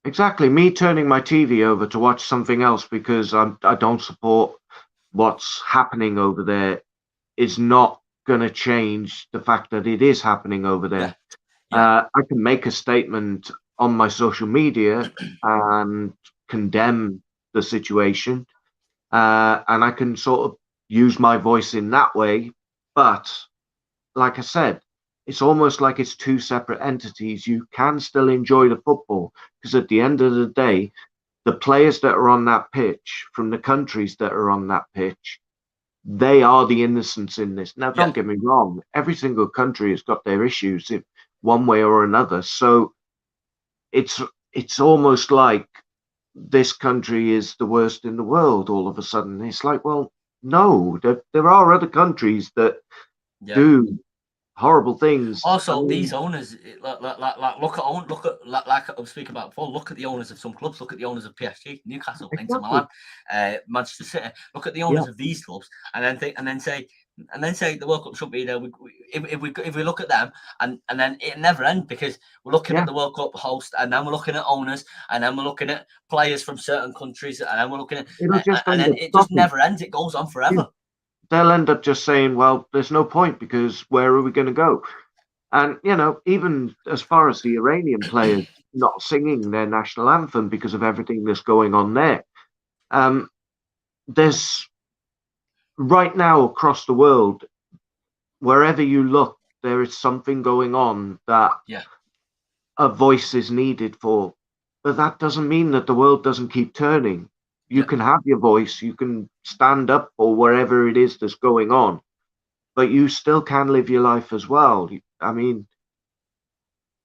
Exactly. Me turning my TV over to watch something else because I don't support what's happening over there is not going to change the fact that it is happening over there. Yeah. I can make a statement on my social media and condemn the situation, and I can sort of use my voice in that way. But like I said, it's almost like it's two separate entities. You can still enjoy the football because at the end of the day, the players that are on that pitch from the countries that are on that pitch, they are the innocents in this. Now, don't get me wrong, every single country has got their issues in one way or another. So it's almost like this country is the worst in the world all of a sudden. It's like, well, no, there are other countries that do horrible things. Also, these owners, like look at like I was speaking about before. Look at the owners of some clubs. Look at the owners of PSG, Newcastle, Inter Exactly. Milan, Manchester City. Look at the owners of these clubs, and then say the World Cup shouldn't be there. If we look at them, and then it never ends because we're looking at the World Cup host, and then we're looking at owners, and then we're looking at players from certain countries, and then we're looking at, It'll just and end then up it just stopping. never ends. It goes on forever. They'll end up just saying, well, there's no point because where are we going to go? And, even as far as the Iranian players not singing their national anthem because of everything that's going on there, there's right now across the world, wherever you look, there is something going on that a voice is needed for. But that doesn't mean that the world doesn't keep turning. You can have your voice, you can stand up for wherever it is that's going on, but you still can live your life as well. I mean,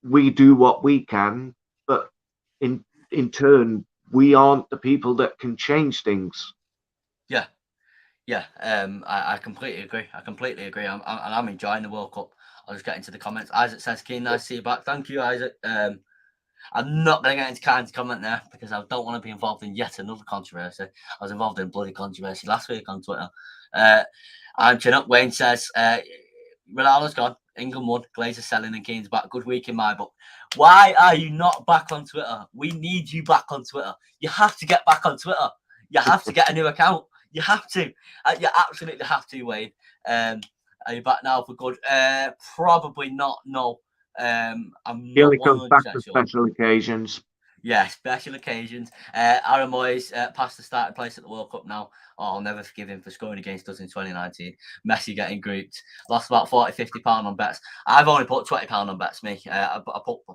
we do what we can, but in turn, we aren't the people that can change things. I completely agree. I'm enjoying the World Cup. I'll just get into the comments. Isaac says, "Keen, nice to see you back." Thank you, Isaac. I'm not going to get into Kane's comment there because I don't want to be involved in yet another controversy. I was involved in a bloody controversy last week on Twitter. I'm Chinook. Wayne says, Ronaldo's gone. England won. Glazer selling and Keane's back. Good week in my book. Why are you not back on Twitter? We need you back on Twitter. You have to get back on Twitter. You have to get a new account. You have to. You absolutely have to, Wayne. Are you back now for good? Probably not. No. I'm he not only comes back for sure. special occasions. Yeah, special occasions. Aaron Moyes passed the starting place at the World Cup now. Oh, I'll never forgive him for scoring against us in 2019. Messi getting grouped. Lost about 40, 50 pound on bets. I've only put 20 pound on bets, me. I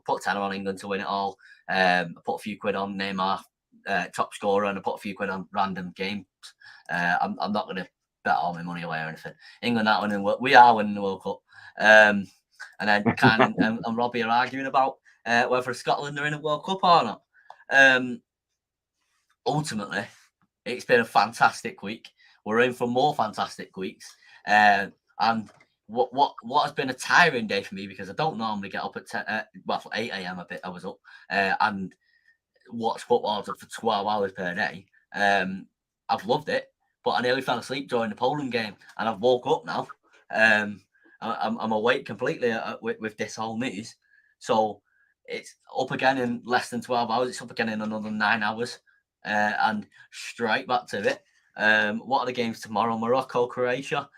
put 10 on England to win it all. I put a few quid on Neymar, top scorer, and I put a few quid on random games. I'm not going to bet all my money away or anything. England aren't winning. We are winning the World Cup. And then Khan and Robbie are arguing about whether Scotland are in a World Cup or not. Ultimately, it's been a fantastic week. We're in for more fantastic weeks. And what has been a tiring day for me, because I don't normally get up at 8 a.m. I was up and watch football for 12 hours per day. I've loved it, but I nearly fell asleep during the Poland game, and I've woke up now. I'm awake completely with this whole news. So it's up again in less than 12 hours. It's up again in another 9 hours, and straight back to it. What are the games tomorrow? Morocco, Croatia.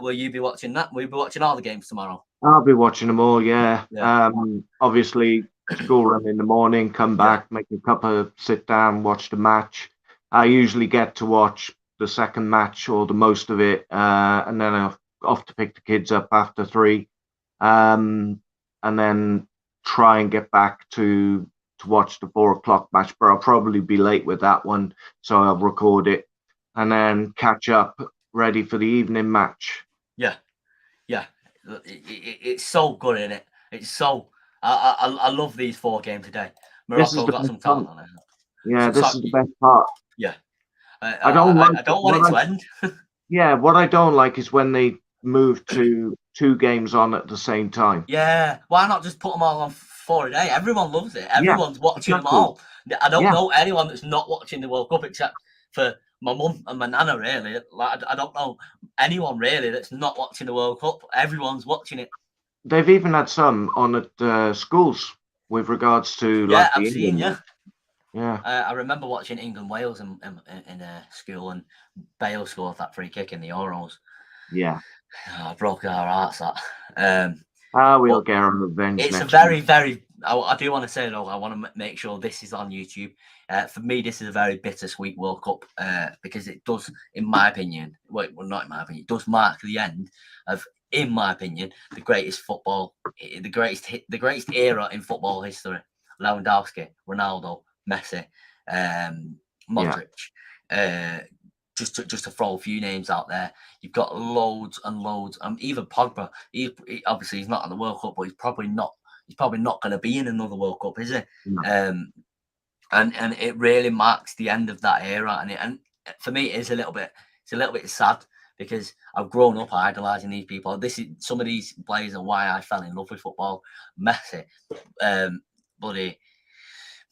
Will you be watching that? Will you be watching all the games tomorrow? I'll be watching them all, yeah. Obviously, school run in the morning, come back, make a cuppa, sit down, watch the match. I usually get to watch the second match or the most of it, and then I'm off to pick the kids up after 3, and then try and get back to watch the 4 o'clock match, but I'll probably be late with that one, so I'll record it and then catch up, ready for the evening match. Yeah. It's so good, isn't it? It's so. I love these 4 games today. Morocco got some talent on it. Yeah, this is the best part. Yeah. I don't want it to end. Yeah, what I don't like is when they move to 2 games on at the same time. Yeah, why not just put them all on 4 a day? Everyone loves it. Everyone's watching them all. I don't know anyone that's not watching the World Cup except for my mum and my nana, really. Like, I don't know anyone really that's not watching the World Cup. Everyone's watching it. They've even had some on at schools with regards to like the England. England. Yeah. I remember watching England Wales in school, and Bale scored that free kick in the Euros. Yeah. Oh, broke our hearts. That. We'll get our revenge. It's a very, very. I do want to say though, I want to make sure this is on YouTube. For me, this is a very bittersweet World Cup because it does, in my opinion, well, not in my opinion, it does mark the end of, in my opinion, the greatest the greatest era in football history. Lewandowski, Ronaldo, Messi, Modric. Just to throw a few names out there, you've got loads and loads. Even Pogba, obviously he's not in the World Cup, but he's probably not going to be in another World Cup, is he? No. And it really marks the end of that era, and for me, it's a little bit sad because I've grown up idolising these people. Some of these players are why I fell in love with football. Messi, bloody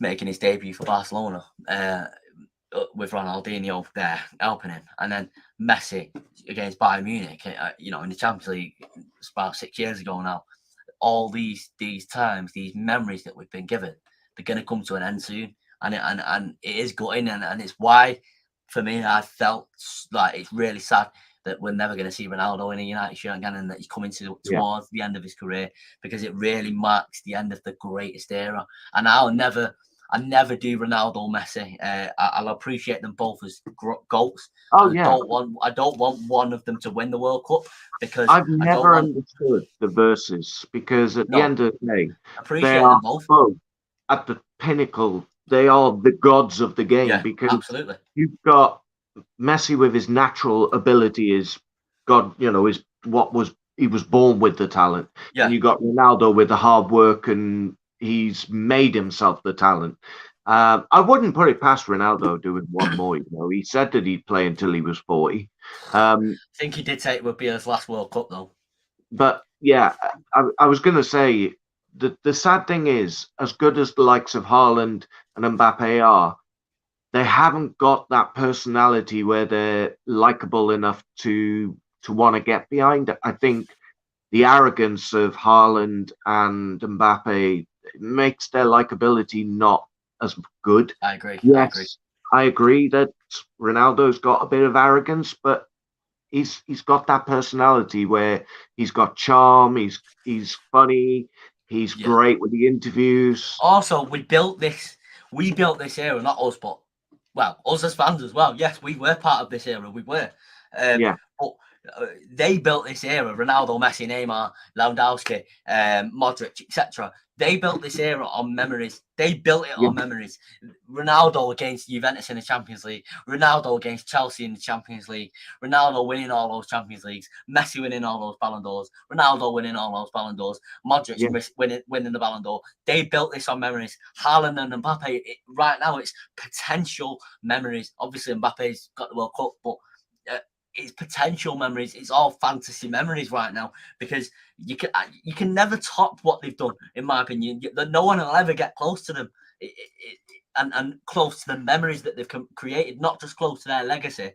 making his debut for Barcelona. With Ronaldinho there helping him, and then Messi against Bayern Munich, in the Champions League, it's about 6 years ago now. All these times, these memories that we've been given, they're going to come to an end soon, and it is gutting, and it's why, for me, I felt like it's really sad that we're never going to see Ronaldo in a United shirt again, and that he's coming towards the end of his career, because it really marks the end of the greatest era, and I never do Ronaldo, Messi. I'll appreciate them both as GOATs. Oh, yeah. I don't want one of them to win the World Cup, because I've never understood the verses, because at the end of the day, they are both at the pinnacle. They are the gods of the game, because absolutely. You've got Messi with his natural ability, is God. He was born with the talent, and you got Ronaldo with the hard work, and he's made himself the talent. I wouldn't put it past Ronaldo doing one more. He said that he'd play until he was 40. I think he did say it would be his last World Cup, though. But yeah, I was going to say the sad thing is, as good as the likes of Haaland and Mbappe are, they haven't got that personality where they're likable enough to want to get behind it. I think the arrogance of Haaland and Mbappe makes their likability not as good. I agree. Yes, I agree that Ronaldo's got a bit of arrogance, but he's got that personality where he's got charm, he's funny, he's great with the interviews. Also, we built this we built this era, not us, but well, us as fans as well. Yes, we were part of this era. We were. Yeah. But they built this era. Ronaldo, Messi, Neymar, Lewandowski, Modric, etc. They built this era on memories. They built it on memories. Ronaldo against Juventus in the Champions League. Ronaldo against Chelsea in the Champions League. Ronaldo winning all those Champions Leagues. Messi winning all those Ballon d'Ors. Ronaldo winning all those Ballon d'Ors. Modric winning the Ballon d'Or. They built this on memories. Haaland and Mbappe, right now, it's potential memories. Obviously, Mbappe's got the World Cup, but it's potential memories. It's all fantasy memories right now, because you can never top what they've done, in my opinion. No one will ever get close to them, and close to the memories that they've created. Not just close to their legacy,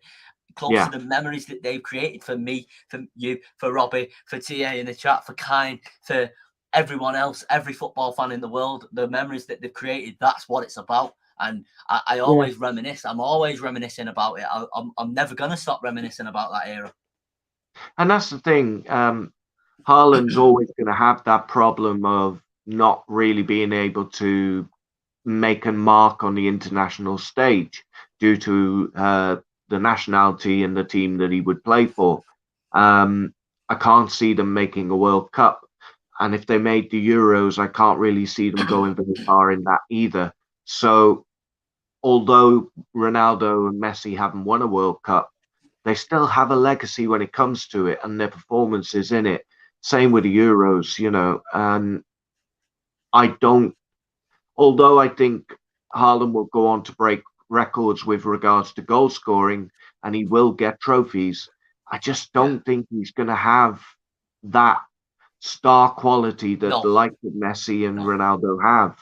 close to the memories that they've created for me, for you, for Robbie, for TA in the chat, for Kine, for everyone else, every football fan in the world. The memories that they've created, that's what it's about. And I always reminisce. I'm always reminiscing about it. I'm never going to stop reminiscing about that era. And that's the thing. Haaland's always going to have that problem of not really being able to make a mark on the international stage due to the nationality and the team that he would play for. I can't see them making a World Cup. And if they made the Euros, I can't really see them going very far in that either. So although Ronaldo and Messi haven't won a World Cup, they still have a legacy when it comes to it and their performances in it. Same with the Euros, and although I think Haaland will go on to break records with regards to goal scoring and he will get trophies, I just don't think he's going to have that star quality that the likes of Messi and Ronaldo have.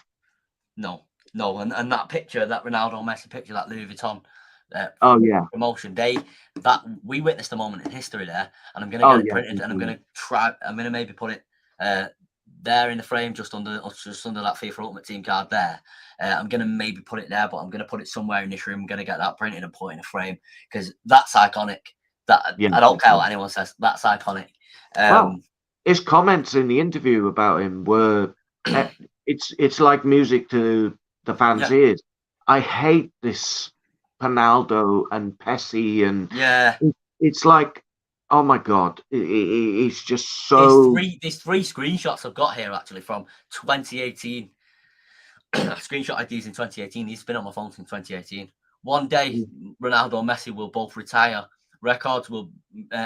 No, and that picture, that Ronaldo Messi picture, that Louis Vuitton promotion, we witnessed a moment in history there, and I'm going to get it printed, and I'm going to maybe put it there in the frame, just under that FIFA Ultimate Team card there. I'm going to maybe put it there, but I'm going to put it somewhere in this room. I'm going to get that printed and put it in a frame, because that's iconic. I don't care what anyone says. That's iconic. Well, his comments in the interview about him were, it's like music to the fans' ears. I hate this Ronaldo and Pessi, and it's like, oh my god, it's just so. There's three screenshots I've got here actually from 2018. Screenshot IDs in 2018. He's been on my phone since 2018. One day, Ronaldo and Messi will both retire. Records will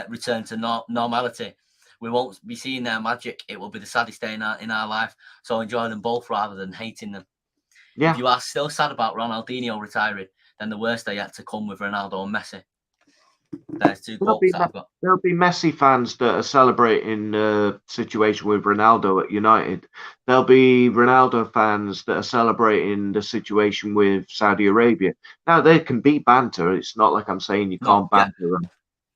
return to normality. We won't be seeing their magic. It will be the saddest day in our life. So enjoy them both rather than hating them. Yeah. If you are still sad about Ronaldinho retiring, then the worst are yet to come with Ronaldo and Messi. There's two quotes that I've got. There'll be Messi fans that are celebrating the situation with Ronaldo at United. There'll be Ronaldo fans that are celebrating the situation with Saudi Arabia. Now, there can be banter. It's not like I'm saying you can't banter them.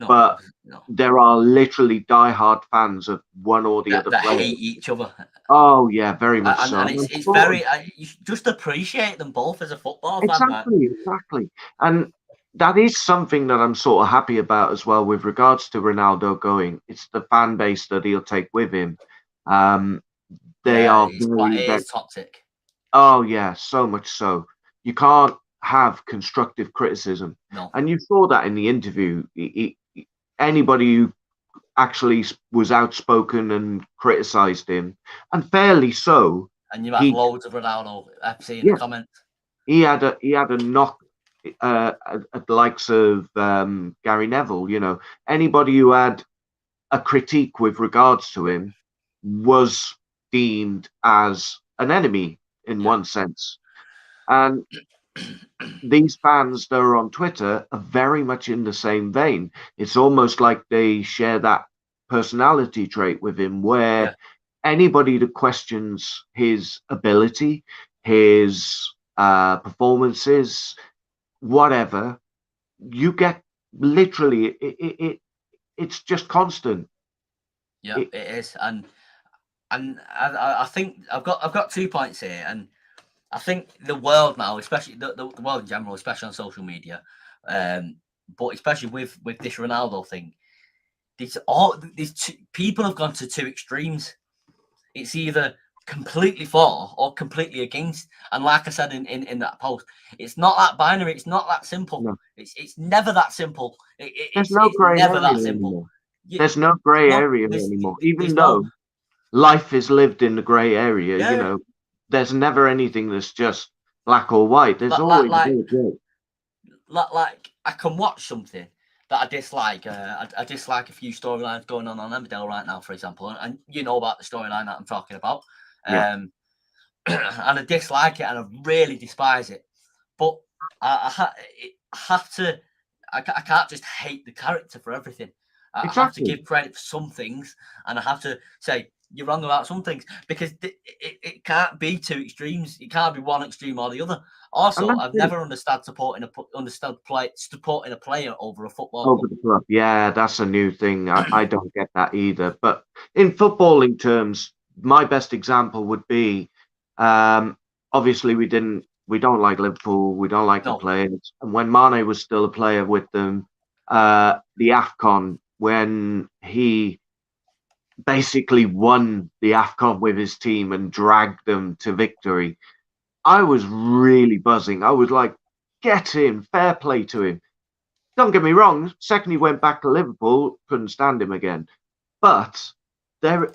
But there are literally diehard fans of one or the other that player. Hate each other. Oh yeah, very much so. And it's very. You just appreciate them both as a football fan. Exactly. And that is something that I'm sort of happy about as well with regards to Ronaldo going. It's the fan base that he'll take with him. They are very toxic. Oh yeah, so much so. You can't have constructive criticism. No. And you saw that in the interview. Anybody who actually was outspoken and criticised him, and fairly so. And you had loads of Ronaldo FC in the comments. He had a knock at the likes of Gary Neville. Anybody who had a critique with regards to him was deemed as an enemy in one sense. And these fans that are on Twitter are very much in the same vein. It's almost like they share that personality trait with him, where anybody that questions his ability, his performances, whatever, you get literally it's just constant. Yeah, it is, and I think I've got 2 points here, and I think the world now, especially the world in general, especially on social media, but especially with this Ronaldo thing, people have gone to two extremes. It's either completely for or completely against. And like I said in that post, it's not that binary. It's not that simple. No. It's never that simple. There's no It's grey never that area simple. anymore. There's no grey area anymore. Even though life is lived in the grey area, you know, there's never anything that's just black or white. There's always a bit of grey. Like I can watch something that I dislike. I dislike a few storylines going on Emmerdale right now, for example, and you know about the storyline that I'm talking about. And I dislike it, and I really despise it. But I have to. I can't just hate the character for everything. I have to give credit for some things, and I have to say you're wrong about some things, because it can't be two extremes. It can't be one extreme or the other. Also, I've never understood supporting a player over a football over the club. Yeah, that's a new thing. I don't get that either. But in footballing terms, my best example would be, obviously we don't like Liverpool. We don't like the players. And when Mane was still a player with them, the AFCON, when he basically won the AFCON with his team and dragged them to victory, I was really buzzing. I was like, get him, fair play to him. Don't get me wrong, second he went back to Liverpool, couldn't stand him again. But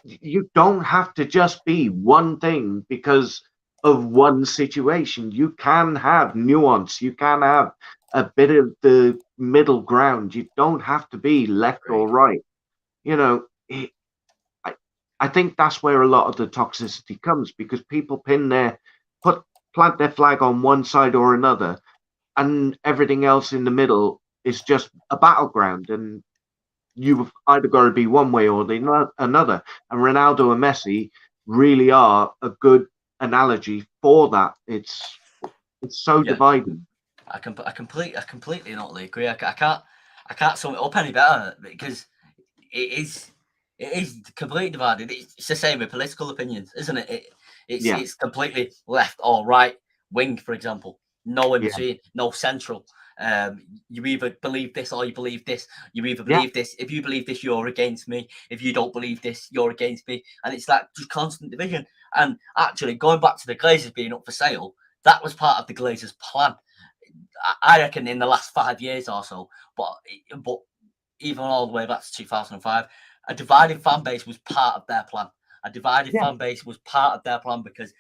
you don't have to just be one thing because of one situation. You can have nuance. You can have a bit of the middle ground. You don't have to be left or right. You know, I think that's where a lot of the toxicity comes, because people plant their flag on one side or another, and everything else in the middle is just a battleground, and you've either got to be one way or another. And Ronaldo and Messi really are a good analogy for that. It's so dividing. I completely and utterly agree. I can't sum it up any better, because it is completely divided. It's the same with political opinions, isn't it? It's completely left or right wing, for example. No in between, no central. You either believe this or you believe this. You either believe this. If you believe this, you're against me. If you don't believe this, you're against me. And it's like just constant division. And actually, going back to the Glazers being up for sale, that was part of the Glazers' plan. I reckon in the last 5 years or so, but even all the way back to 2005, a divided fan base was part of their plan. A divided fan base was part of their plan, because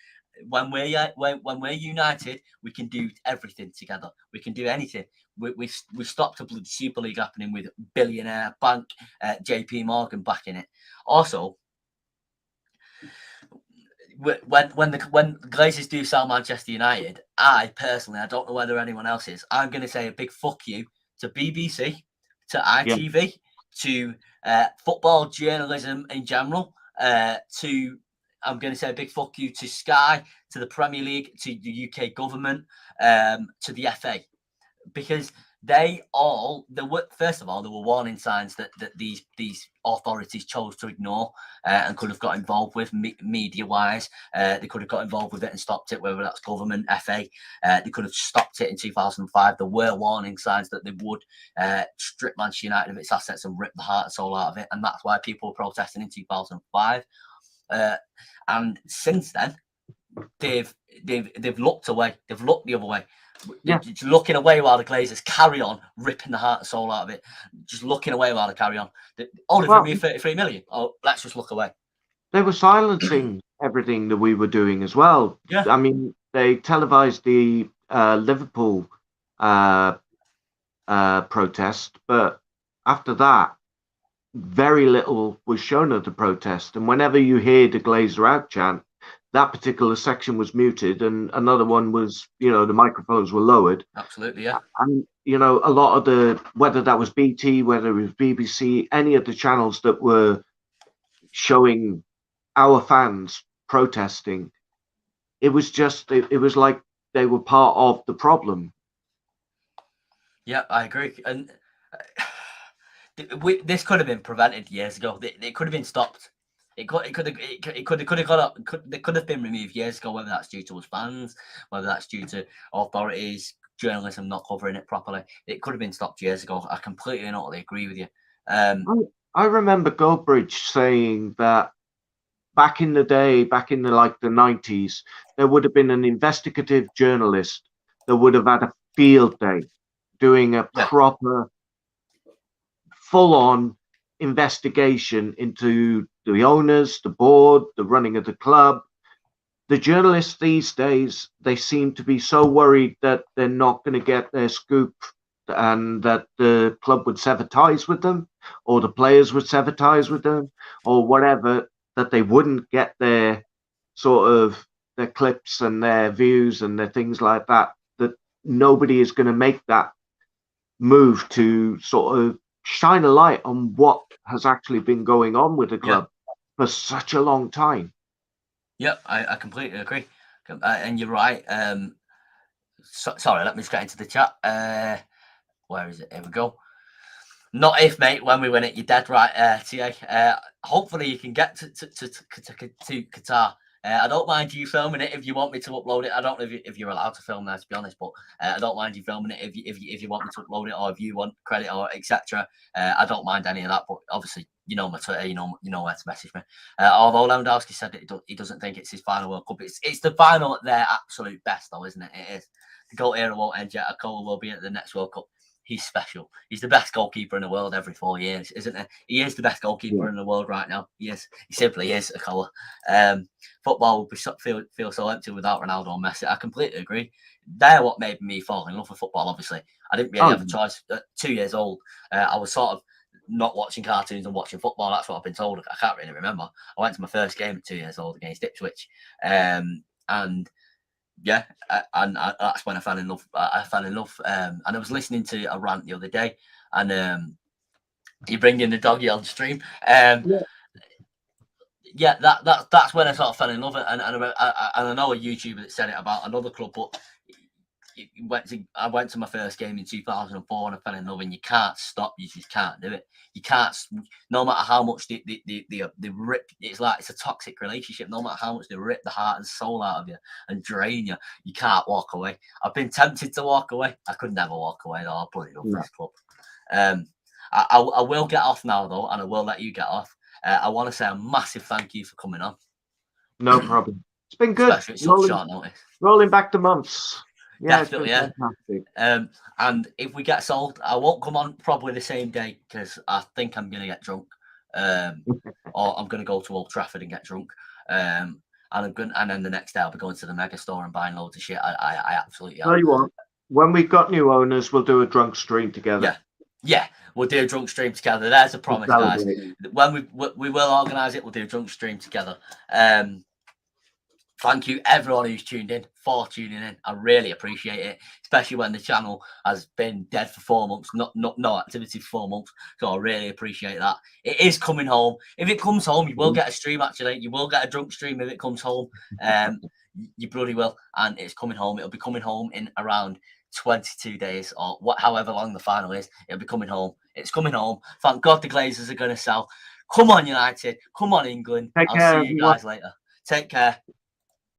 when we're united, we can do everything together. We can do anything. We stopped a bloody Super League happening with billionaire bank JP Morgan backing it. Also, when the Glazers do sell Manchester United, I don't know whether anyone else is, I'm going to say a big fuck you to BBC, to ITV, to football journalism in general, I'm going to say a big fuck you to Sky, to the Premier League, to the UK government, to the FA, because first of all, there were warning signs that these authorities chose to ignore and could have got involved with media-wise. They could have got involved with it and stopped it, whether that's government, FA. They could have stopped it in 2005. There were warning signs that they would strip Manchester United of its assets and rip the heart and soul out of it, and that's why people were protesting in 2005. And since then, they've looked away. They've looked the other way. Just looking away while the Glazers carry on ripping the heart and soul out of it. Just looking away while they carry on. Only for me, 33 million. Oh, let's just look away. They were silencing everything that we were doing as well. Yeah. I mean, they televised the Liverpool protest, but after that, very little was shown of the protest. And whenever you hear the Glazer out chant, that particular section was muted, and another one was, the microphones were lowered. Absolutely, yeah. And, a lot of whether that was BT, whether it was BBC, any of the channels that were showing our fans protesting, it was just, it was like they were part of the problem. Yeah, I agree. And this could have been prevented years ago. It could have been stopped. They could have been removed years ago, whether that's due to us fans, whether that's due to authorities, journalism not covering it properly. It could have been stopped years ago. I completely and utterly agree with you. I remember Goldbridge saying that back in the day, back in the 90s, there would have been an investigative journalist that would have had a field day doing a Yeah. proper, full-on investigation into the owners, the board, the running of the club. The journalists these days, they seem to be so worried that they're not going to get their scoop and that the club would sever ties with them, or the players would sever ties with them, or whatever, that they wouldn't get their sort of their clips and their views and their things like that, that nobody is going to make that move to sort of shine a light on what has actually been going on with the club for such a long time. Yep, I completely agree. And you're right. Sorry, let me just get into the chat. Where is it? Here we go. Not if, mate. When we win it, you're dead right, TA. Hopefully, you can get to Qatar. I don't mind you filming it if you want me to upload it. I don't know if you're allowed to film there, to be honest, but I don't mind you filming it if you want me to upload it, or if you want credit or etc. I don't mind any of that. But obviously, you know my Twitter, you know where to message me. Although Lewandowski said that he doesn't think it's his final World Cup. It's the final at their absolute best, though, isn't it? It is. The GOAT era won't end yet. Akola will be at the next World Cup. He's special. He's the best goalkeeper in the world every 4 years, isn't he? He is the best goalkeeper in the world right now. He is. He simply is, Akola. Football would be feel so empty without Ronaldo and Messi. I completely agree. They're what made me fall in love with football, obviously. I didn't really have a choice. At 2 years old, I was sort of not watching cartoons and watching football. That's what I've been told. I can't really remember. I went to my first game at 2 years old against Ipswich. And yeah, and that's when I fell in love. And I was listening to a rant the other day, and you bring in the doggy on stream. Yeah, that's when I sort of fell in love. And I know a YouTuber that said it about another club, but I went to my first game in 2004 and I fell in love. And you can't stop. You just can't do it. You can't. No matter how much they rip. It's like it's a toxic relationship. No matter how much they rip the heart and soul out of you and drain you, you can't walk away. I've been tempted to walk away. I could never walk away. Though. I bloody love this club. I will get off now though, and I will let you get off. I want to say a massive thank you for coming on. No problem. It's been good. It's such short notice. Rolling back the months. Yeah, definitely, yeah. Fantastic. And if we get sold, I won't come on probably the same day because I think I'm going to get drunk, or I'm going to go to Old Trafford and get drunk. And then the next day I'll be going to the mega store and buying loads of shit. I absolutely. Tell you what, when we've got new owners, we'll do a drunk stream together. Yeah, we'll do a drunk stream together. There's a promise, guys. When we will organise it, we'll do a drunk stream together. Thank you, everyone who's tuned in, for tuning in. I really appreciate it, especially when the channel has been dead for 4 months, no activity for 4 months. So I really appreciate that. It is coming home. If it comes home, you will get a stream, actually. You will get a drunk stream if it comes home. You bloody will. And it's coming home. It'll be coming home in around 22 days or however long the final is. It'll be coming home. It's coming home. Thank God the Glazers are going to sell. Come on, United. Come on, England. I'll see you guys later. Take care.